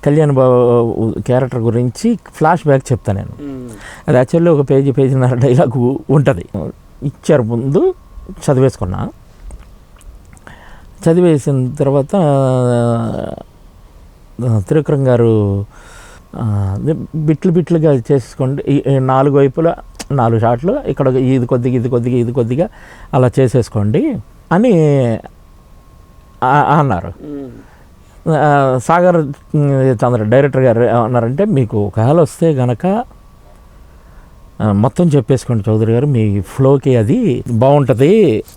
కళ్యాణ్ బాబు క్యారెక్టర్ గురించి ఫ్లాష్ బ్యాక్ చెప్తాను నేను. అది యాక్చువల్లీ ఒక పేజీన్నర డైలాగ్ ఉంటుంది. ఇచ్చారు, ముందు చదివేసుకున్నా. చదివేసిన తర్వాత త్రివిక్రమ్ గారు బిట్లుగా చేసుకోండి, 4 వైపులా 4 షాట్లు, ఇక్కడ ఇది కొద్దిగా అలా చేసేసుకోండి అని అన్నారు. సాగర్ చంద్ర డైరెక్టర్ గారు ఏమన్నారంటే, మీకు ఒకవేళ వస్తే గనక మొత్తం చెప్పేసుకోండి చౌదరి గారు, మీ ఫ్లోకి అది బాగుంటుంది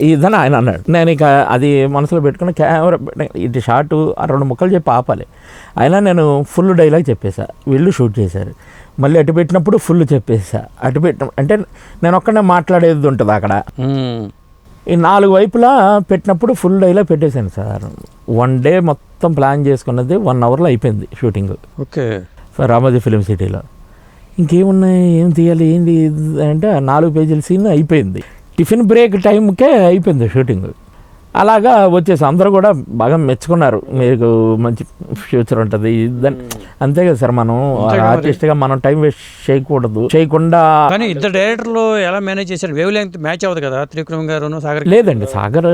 ఇదని ఆయన అన్నాడు. నేను ఇక అది మనసులో పెట్టుకుని కెమెరా ఇటు షార్ట్ 2 ముక్కలు చెప్పి ఆపాలి. అయినా నేను ఫుల్ డైలాగ్ చెప్పేసా, వీళ్ళు షూట్ చేశారు. మళ్ళీ అటు పెట్టినప్పుడు ఫుల్ చెప్పేసా, అటు పెట్టిన అంటే నేను ఒక్కడే మాట్లాడేది ఉంటుంది అక్కడ. ఈ 4 వైపులా పెట్టినప్పుడు ఫుల్ డైలాగ్ పెట్టేశాను సార్. 1 డే మొత్తం ప్లాన్ చేసుకున్నది 1 అవర్లో అయిపోయింది షూటింగ్. ఓకే, రామోజీ ఫిలిం సిటీలో. ఇంకేమున్నాయి, ఏం తీయాలి, ఏంటి అంటే 4 పేజీల సీన్ అయిపోయింది. టిఫిన్ బ్రేక్ టైంకే అయిపోయింది షూటింగ్. అలాగా వచ్చేసి అందరూ కూడా బాగా మెచ్చుకున్నారు, మీకు మంచి ఫ్యూచర్ ఉంటుంది అంతే కదా సార్. మనం ఆర్టిస్ట్గా మనం టైం వేస్ట్ చేయకుండా. కానీ ఇద్దరు డైరెక్టర్లు ఎలా మేనేజ్ చేశారు? వేవ్ లెంగ్త్ మ్యాచ్ అవ్వదు కదా త్రివిక్రమ్ గారు సాగర్? లేదండి, సాగర్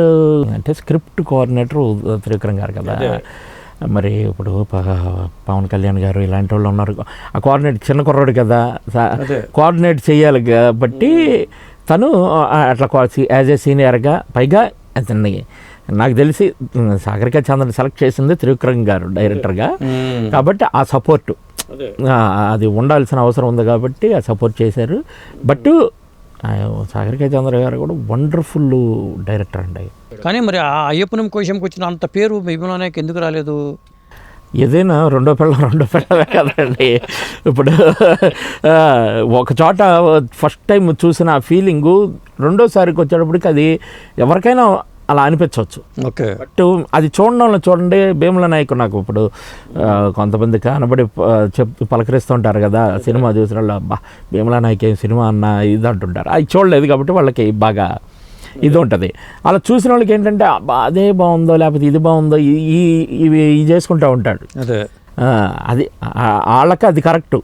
అంటే స్క్రిప్ట్ కోఆర్డినేటర్ త్రివిక్రమ్ గారు కదా. మరి ఇప్పుడు పవన్ కళ్యాణ్ గారు ఇలాంటి వాళ్ళు ఉన్నారు, ఆ కోఆర్డినేట్ చిన్న కుర్రాడు కదా, కోఆర్డినేట్ చేయాలి కాబట్టి తను అట్లా యాజ్ ఏ సీనియర్గా, పైగా అతన్ని నాకు తెలిసి సాగరిక చంద్రని సెలెక్ట్ చేసింది త్రివిక్రమ్ గారు డైరెక్టర్గా, కాబట్టి ఆ సపోర్టు అది ఉండాల్సిన అవసరం ఉంది కాబట్టి ఆ సపోర్ట్ చేశారు. బట్ సాగరిక చంద్ర గారు కూడా వండర్ఫుల్ డైరెక్టర్ అండి. కానీ మరి ఆ అయ్యప్పనం కోశంకి వచ్చిన అంత పేరు భీమ్లానాయక్ ఎందుకు రాలేదు? ఏదైనా రెండో పిల్లవే కదండి. ఇప్పుడు ఒక చోట ఫస్ట్ టైం చూసిన ఆ ఫీలింగు రెండోసారికి వచ్చేటప్పటికి అది ఎవరికైనా అలా అనిపించవచ్చు. ఓకే, బట్ అది చూడండి భీమ్లా నాయక్ నాకు ఇప్పుడు కొంతమంది కనబడి పలకరిస్తుంటారు కదా సినిమా చూసిన వాళ్ళు, అబ్బా భీమ్లా నాయక్ ఏం సినిమా అన్న ఇది అంటుంటారు. అది చూడలేదు కాబట్టి వాళ్ళకి బాగా ఇది ఉంటుంది. అలా చూసిన వాళ్ళకి ఏంటంటే అదే బాగుందో లేకపోతే ఇది బాగుందో ఇవి చేసుకుంటూ ఉంటాడు. అది వాళ్ళకి అది కరెక్టు,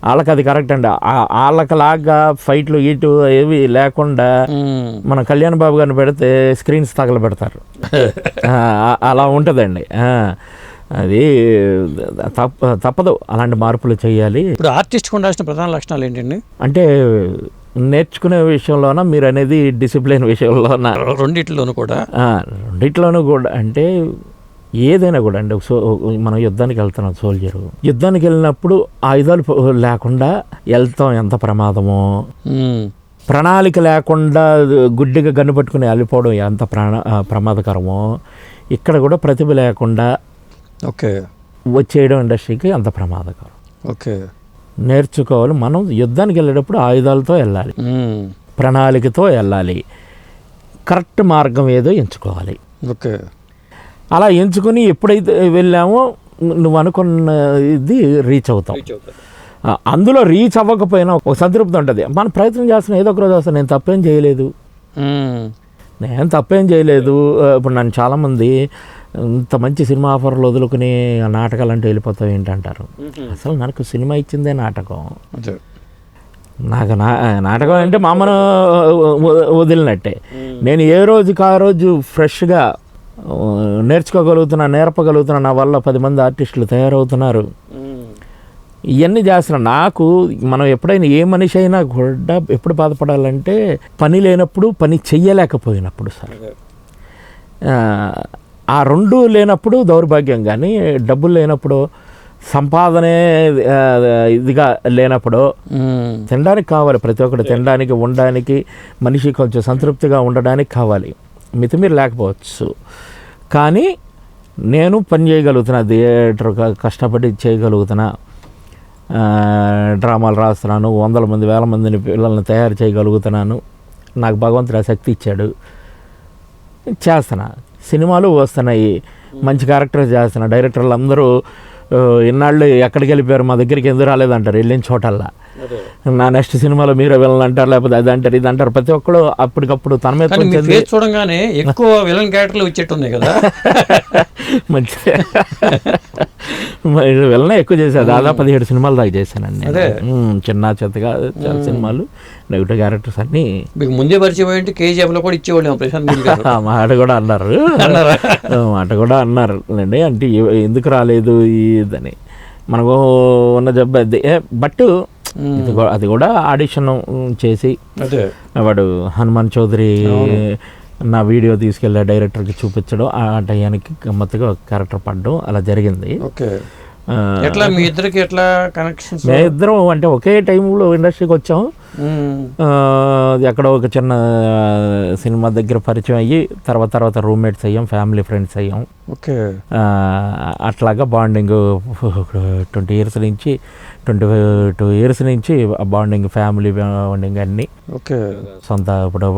వాళ్ళకి అది కరెక్ట్ అండి. వాళ్ళకిలాగా ఫైట్లు ఇటు ఏవి లేకుండా మన కళ్యాణ్ బాబు గారిని పెడితే స్క్రీన్స్ తగల పెడతారు, అలా ఉంటుందండి. అది తప్పదు, అలాంటి మార్పులు చేయాలి. ఇప్పుడు ఆర్టిస్ట్కి ఉండాల్సిన ప్రధాన లక్షణాలు ఏంటండి? అంటే నేర్చుకునే విషయంలోనా మీరు అనేది డిసిప్లిన్ విషయంలోనా? రెండిట్లోనూ కూడా అంటే ఏదైనా కూడా అండి. మనం యుద్ధానికి వెళ్తున్నాం, సోల్జరు యుద్ధానికి వెళ్ళినప్పుడు ఆయుధాలు లేకుండా వెళ్తాం, ఎంత ప్రమాదమో. ప్రణాళిక లేకుండా గుడ్డిగా గన్ను పట్టుకుని వెళ్ళిపోవడం ఎంత ప్రమాదకరమో. ఇక్కడ కూడా ప్రతిభ లేకుండా వచ్చేయడం ఇండస్ట్రీకి అంత ప్రమాదకరం. నేర్చుకోవాలి. మనం యుద్ధానికి వెళ్ళేటప్పుడు ఆయుధాలతో వెళ్ళాలి, ప్రణాళికతో వెళ్ళాలి, కరెక్ట్ మార్గం ఏదో ఎంచుకోవాలి. అలా ఎంచుకొని ఎప్పుడైతే వెళ్ళామో నువ్వు అనుకున్న ఇది రీచ్ అవుతాం. అందులో రీచ్ అవ్వకపోయినా ఒక సంతృప్తి ఉంటుంది. మనం ప్రయత్నం చేస్తున్నా, ఏదో ఒక రోజు వస్తాను, నేను తప్పేం చేయలేదు, నేను తప్పేం చేయలేదు. ఇప్పుడు నన్ను చాలామంది ఇంత మంచి సినిమా ఆఫర్లు వదులుకుని ఆ నాటకాలు అంటే వెళ్ళిపోతావు ఏంటంటారు. అసలు నాకు సినిమా ఇచ్చిందే నాటకం. నాకు నాటకం అంటే మా అమ్మను వదిలినట్టే. నేను ఏ రోజుకి ఆ రోజు ఫ్రెష్గా నేర్పగలుగుతున్నా. నా వల్ల 10 మంది ఆర్టిస్టులు తయారవుతున్నారు. ఇవన్నీ చేస్తున్నా. నాకు మనం ఎప్పుడైనా ఏ మనిషి అయినా కూడా ఎప్పుడు బాధపడాలంటే పని లేనప్పుడు, పని చెయ్యలేకపోయినప్పుడు సార్. ఆ 2 లేనప్పుడు దౌర్భాగ్యం. కానీ డబ్బులు లేనప్పుడు, సంపాదనే ఇదిగా లేనప్పుడు తినడానికి కావాలి. ప్రతి ఒక్కటి తినడానికి, ఉండడానికి, మనిషి కొంచెం సంతృప్తిగా ఉండడానికి కావాలి. మితిమీరి లేకపోవచ్చు. కానీ నేను పని చేయగలుగుతున్నా, థియేటర్ కష్టపడి చేయగలుగుతున్నా, డ్రామాలు రాస్తున్నాను, 100 మంది 1000 మందిని పిల్లల్ని తయారు చేయగలుగుతున్నాను. నాకు భగవంతుడు ఆ శక్తి ఇచ్చాడు, చేస్తున్నా. సినిమాలు వస్తున్నాయి, మంచి క్యారెక్టర్ చేస్తున్నా. డైరెక్టర్లు అందరూ ఇన్నాళ్ళు ఎక్కడికి వెళ్ళిపోయారు, మా దగ్గరికి ఎందుకు రాలేదంటారు వెళ్ళిన చోటల్లా. నా నెక్స్ట్ సినిమాలో మీరే విలన్ అంటారు, లేకపోతే అది అంటారు, ఇది అంటారు. ప్రతి ఒక్కరు అప్పటికప్పుడు తన మీద చూడంగానే ఎక్కువ విలన్ క్యారెక్టర్లు వచ్చేట్టున్నాయి కదా. మంచిదే. విలనే ఎక్కువ చేశాను. దాదాపు 17 సినిమాలు దాకా చేశానండి. చిన్న చెత్తగా చాలా సినిమాలు, నెగిటివ్ క్యారెక్టర్స్ అన్నీ. మీకు ముందే పరిచయం ఏంటి? కేజీఎఫ్లో కూడా ఇచ్చేవాళ్ళు ప్రశాంత్. మాట కూడా అన్నారు అండి. అంటే ఎందుకు రాలేదు ఇదని మనకు ఉన్న జబ్బు అది. బట్ అది కూడా ఆడిషన్ చేసి వాడు హనుమాన్ చౌదరి నా వీడియో తీసుకెళ్ళి డైరెక్టర్కి చూపించడం, ఆ టయానికి గమ్మత్తుగా క్యారెక్టర్ పడడం అలా జరిగింది. ఎట్లా మీ ఇద్దరికి ఎట్లా కనెక్షన్? మేమిద్దరం అంటే ఒకే టైంలో ఇండస్ట్రీకి వచ్చాం. ఎక్కడ ఒక చిన్న సినిమా దగ్గర పరిచయం అయ్యి తర్వాత రూమ్మేట్స్ అయ్యాం, ఫ్యామిలీ ఫ్రెండ్స్ అయ్యాం. అట్లాగా బాండింగ్ 22 ఇయర్స్ నుంచి బాండింగ్, ఫ్యామిలీ బాండింగ్ అన్నీ. సొంత ఇప్పుడు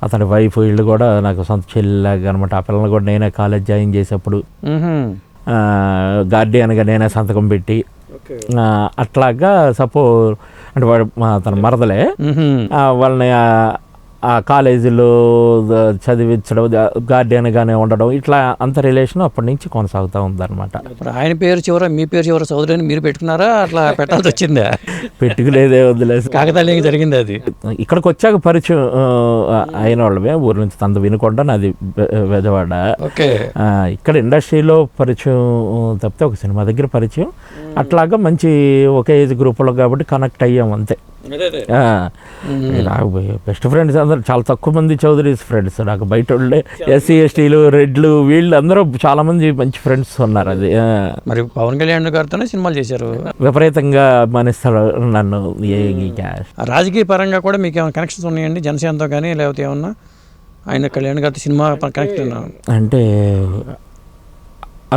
అతని వైఫ్ వీళ్ళు కూడా నాకు సొంత చెల్లిలాగా అనమాట. ఆ పిల్లలు కూడా నేనే కాలేజ్ జాయిన్ చేసేప్పుడు గార్డియన్గా నేనే సంతకం పెట్టి అట్లాగా అంటే వాడు తన మరదలే వాళ్ళని ఆ కాలేజీలో చదివించడం, గార్డియన్గానే ఉండడం, ఇట్లా అంత రిలేషన్ అప్పటి నుంచి కొనసాగుతూ ఉందన్నమాట. ఆయన పేరు చివర మీ పేరు చివర చౌదరి అని మీరు పెట్టుకున్నారా? అట్లా పెట్టాల్సి వచ్చిందా? పెట్టుకులేదే, వదిలేదు. కాకతాళీయంగా జరిగింది అది. ఇక్కడికి వచ్చాక పరిచయం అయిన వాళ్ళమే. ఊరి నుంచి తంత వినుకొండ, నాది బెజవాడ. ఇక్కడ ఇండస్ట్రీలో పరిచయం తప్పితే ఒక సినిమా దగ్గర పరిచయం. అట్లాగా మంచి ఒకే ఏజ్ గ్రూప్లో కాబట్టి కనెక్ట్ అయ్యాం అంతే. నాకు బెస్ట్ ఫ్రెండ్స్ అందరూ చాలా తక్కువ మంది చౌదరీస్ ఫ్రెండ్స్. నాకు బయట వాళ్ళే ఎస్సీ ఎస్టీలు, రెడ్లు, వీళ్ళు అందరూ చాలా మంది మంచి ఫ్రెండ్స్ ఉన్నారు. అది మరి పవన్ కళ్యాణ్ గారితోనే సినిమాలు చేశారు. విపరీతంగా అభిమానిస్తారు నన్ను. రాజకీయ పరంగా కూడా మీకు ఏమైనా కనెక్షన్స్ ఉన్నాయండి జనసేనతో కానీ, లేకపోతే ఏమన్నా ఆయన కళ్యాణ్ గారితో సినిమా కనెక్ట్? అంటే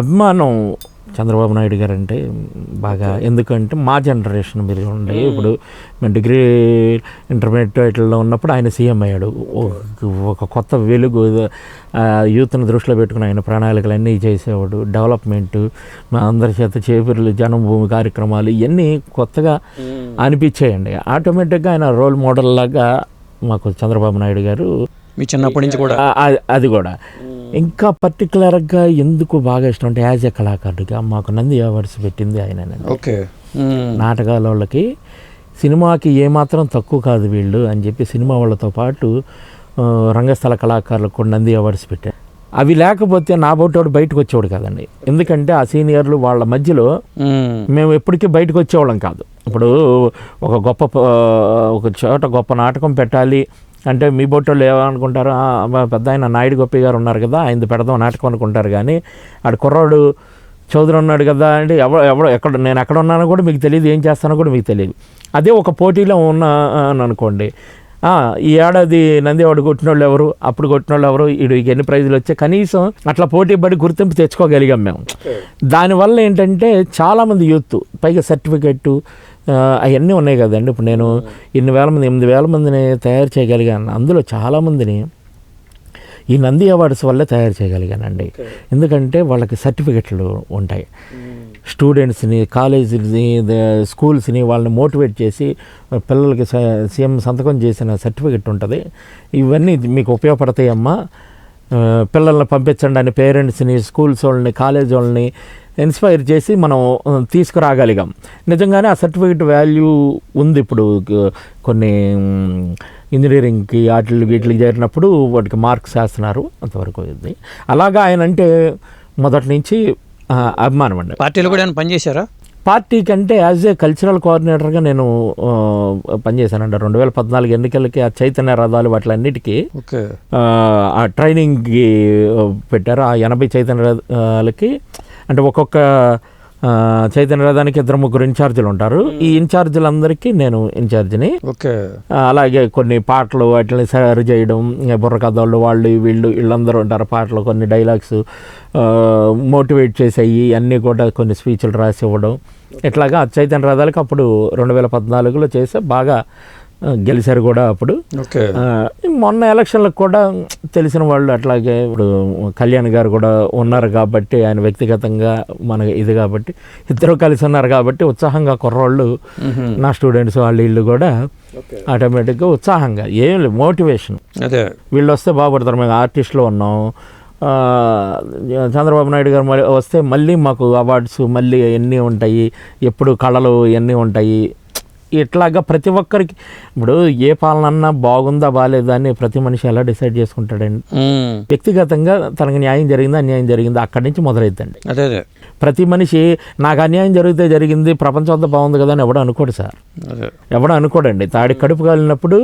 అభిమానం చంద్రబాబు నాయుడు గారు అంటే బాగా. ఎందుకంటే మా జనరేషన్ మీరు ఉండే, ఇప్పుడు మేము డిగ్రీ ఇంటర్మీడియట్ వాటిల్లో ఉన్నప్పుడు ఆయన సీఎం అయ్యాడు. ఒక కొత్త వెలుగు యూత్ని దృష్టిలో పెట్టుకుని ఆయన ప్రణాళికలు అన్నీ చేసేవాడు. డెవలప్మెంట్, మా అందరి చేత చేపర్లు, జన్మభూమి కార్యక్రమాలు, ఇవన్నీ కొత్తగా అనిపించాయండి. ఆటోమేటిక్గా ఆయన రోల్ మోడల్ లాగా మాకు చంద్రబాబు నాయుడు గారు. మీ చిన్నప్పటి నుంచి కూడా అది కూడా. ఇంకా పర్టికులర్గా ఎందుకు బాగా ఇష్టం అంటే యాజ్ ఎ కళాకారుడిగా మాకు నంది అవార్డ్స్ పెట్టింది ఆయన. నాటకాల వాళ్ళకి సినిమాకి ఏమాత్రం తక్కువ కాదు వీళ్ళు అని చెప్పి సినిమా వాళ్ళతో పాటు రంగస్థల కళాకారులకు కూడా నంది అవార్డ్స్ పెట్టారు. అవి లేకపోతే నా బోటోడు బయటకు వచ్చేవాడు కాదండి. ఎందుకంటే ఆ సీనియర్లు వాళ్ళ మధ్యలో మేము ఎప్పటికీ బయటకు వచ్చేవాళ్ళం కాదు. ఇప్పుడు ఒక చోట గొప్ప నాటకం పెట్టాలి అంటే మీ బొట్టోళ్ళు ఏమనుకుంటారు, పెద్ద ఆయన నాయుడు గోపి గారు ఉన్నారు కదా, ఆయన పెడదాం నాటకం అనుకుంటారు. కానీ ఆడు కుర్రాడు చౌదరి ఉన్నాడు కదా అంటే నేను ఎక్కడ ఉన్నానో కూడా మీకు తెలియదు, ఏం చేస్తానో కూడా మీకు తెలియదు. అదే ఒక పోటీలో ఉన్నాను అనుకోండి, ఈ ఏడాది నంది అవార్డు కొట్టిన వాళ్ళు ఎవరు, అప్పుడు కొట్టిన వాళ్ళు ఎవరు, వీడికి ఎన్ని ప్రైజులు వచ్చాయి, కనీసం అట్లా పోటీ పడి గుర్తింపు తెచ్చుకోగలిగాం మేము. దానివల్ల ఏంటంటే చాలామంది యూత్ పైగా సర్టిఫికెట్ అవన్నీ ఉన్నాయి కదండి. ఇప్పుడు నేను 8,000 మందిని తయారు చేయగలిగాను. అందులో చాలామందిని ఈ నంది అవార్డ్స్ వల్లే తయారు చేయగలిగానండి. ఎందుకంటే వాళ్ళకి సర్టిఫికెట్లు ఉంటాయి. స్టూడెంట్స్ని, కాలేజీని, స్కూల్స్ని వాళ్ళని మోటివేట్ చేసి పిల్లలకి సీఎం సంతకం చేసిన సర్టిఫికెట్ ఉంటుంది. ఇవన్నీ మీకు ఉపయోగపడతాయమ్మా, పిల్లల్ని పంపించండి అని పేరెంట్స్ని, స్కూల్స్ వాళ్ళని, కాలేజ్ వాళ్ళని ఇన్స్పైర్ చేసి మనం తీసుకురాగలిగాం. నిజంగానే ఆ సర్టిఫికెట్ వాల్యూ ఉంది. ఇప్పుడు కొన్ని ఇంజనీరింగ్కి వీటికి చేరినప్పుడు వాటికి మార్క్స్ వేస్తున్నారు, అంతవరకు ఇది. అలాగా ఆయన అంటే మొదటి నుంచి అభిమానం అండి. పార్టీలో కూడా ఏమైనా పనిచేశారా? పార్టీ కంటే యాజ్ ఏ కల్చరల్ కోఆర్డినేటర్గా నేను పనిచేశానండి. 2014 ఎన్నికలకి ఆ చైతన్య రథాలు వాటిలన్నిటికీ ఆ ట్రైనింగ్కి పెట్టారు. ఆ 80 చైతన్య రథాలకి అంటే ఒక్కొక్క చైతన్య రథానికి 2-3 ఇన్ఛార్జీలు ఉంటారు. ఈ ఇన్ఛార్జీలందరికీ నేను ఇన్ఛార్జిని. అలాగే కొన్ని పాటలు వాటిని సరి చేయడం, బుర్రకథలు వాళ్ళు వీళ్ళందరూ ఉంటారు. పాటలు కొన్ని డైలాగ్స్ మోటివేట్ చేసేవి అన్నీ కూడా కొన్ని స్పీచ్లు రాసి ఇవ్వడం. ఇట్లాగా చైతన్య రథాలకి అప్పుడు 2014లో చేస్తే బాగా గెలిచారు కూడా. అప్పుడు మొన్న ఎలక్షన్లకు కూడా తెలిసిన వాళ్ళు అట్లాగే ఇప్పుడు కళ్యాణ్ గారు కూడా ఉన్నారు కాబట్టి, ఆయన వ్యక్తిగతంగా మన ఇది కాబట్టి ఇద్దరు కలిసి ఉన్నారు కాబట్టి ఉత్సాహంగా కుర్రోళ్ళు, నా స్టూడెంట్స్ వీళ్ళు కూడా ఆటోమేటిక్గా ఉత్సాహంగా ఏం లేదు, మోటివేషన్. వీళ్ళు వస్తే బాగుపడతారు. మేము ఆర్టిస్టులో ఉన్నాం, చంద్రబాబు నాయుడు గారు వస్తే మళ్ళీ మాకు అవార్డ్స్ మళ్ళీ ఎన్ని ఉంటాయి, ఎప్పుడు కళలు ఎన్ని ఉంటాయి. ఇట్లాగా ప్రతి ఒక్కరికి ఇప్పుడు ఏ పాలన బాగుందా బాగాలేదా అని ప్రతి మనిషి ఎలా డిసైడ్ చేసుకుంటాడండి. వ్యక్తిగతంగా తనకు న్యాయం జరిగిందా అన్యాయం జరిగిందా అక్కడి నుంచి మొదలైద్దండి. ప్రతి మనిషి నాకు అన్యాయం జరిగితే జరిగింది, ప్రపంచం అంతా బాగుంది కదా అని ఎవడో అనుకోడు సార్, ఎవడో అనుకోడండి. తాడి కడుపు కాలినప్పుడు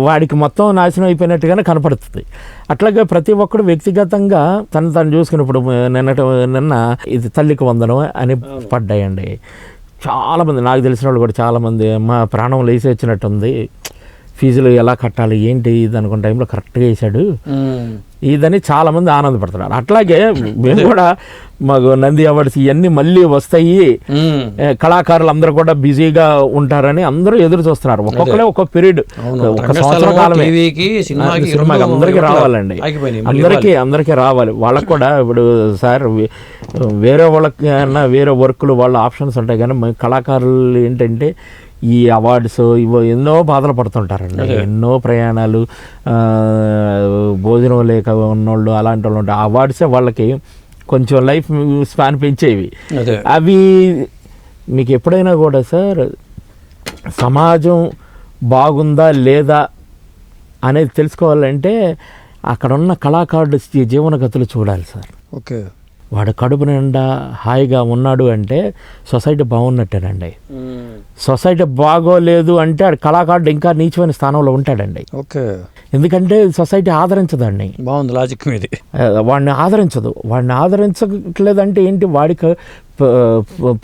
వాడికి మొత్తం నాశనం అయిపోయినట్టుగానే కనపడుతుంది. అట్లాగే ప్రతి ఒక్కడు వ్యక్తిగతంగా తను చూసుకున్నప్పుడు నిన్న ఇది తల్లికి వందనం అని పడ్డాయండి. చాలామంది నాకు తెలిసిన వాళ్ళు కూడా చాలామంది మా ప్రాణం లేచి వచ్చినట్టుంది, ఫీజులు ఎలా కట్టాలి ఏంటి ఇది అనుకున్న టైంలో కరెక్ట్గా వేసాడు ఇదని చాలామంది ఆనందపడుతున్నారు. అట్లాగే మేము కూడా మాకు నంది అవార్డ్స్ ఇవన్నీ మళ్ళీ వస్తాయి, కళాకారులు అందరూ కూడా బిజీగా ఉంటారని అందరూ ఎదురు చూస్తున్నారు. ఒక్కొక్కరే ఒక్కొక్క పీరియడ్, ఒక సంవత్సరం కాలమే సినిమాకి అందరికీ రావాలండి, అందరికీ రావాలి. వాళ్ళకు కూడా ఇప్పుడు సార్ వేరే వాళ్ళకి అన్నా వేరే వర్కులు వాళ్ళ ఆప్షన్స్ ఉంటాయి, కానీ కళాకారులు ఏంటంటే ఈ అవార్డ్స్ ఇవో ఎన్నో బాధలు పడుతుంటారండి. ఎన్నో ప్రయాణాలు, భోజనం లేక ఉన్నోళ్ళు అలాంటి వాళ్ళు ఉంటారు. అవార్డ్సే వాళ్ళకి కొంచెం లైఫ్ స్పాన్ పెంచేవి. అవి మీకు ఎప్పుడైనా కూడా సార్ సమాజం బాగుందా లేదా అనేది తెలుసుకోవాలంటే అక్కడ ఉన్న కళాకారుడు జీవనగతులు చూడాలి సార్. వాడు కడుపు నిండా హాయిగా ఉన్నాడు అంటే సొసైటీ బాగున్నట్టేనండి. సొసైటీ బాగోలేదు అంటే ఆ కళాకారుడు ఇంకా నీచమైన స్థానంలో ఉంటాడండి. ఎందుకంటే సొసైటీ ఆదరించదండి. బాగుంది లాజిక్ మీది. వాడిని ఆదరించదు. వాడిని ఆదరించట్లేదంటే ఏంటి, వాడికి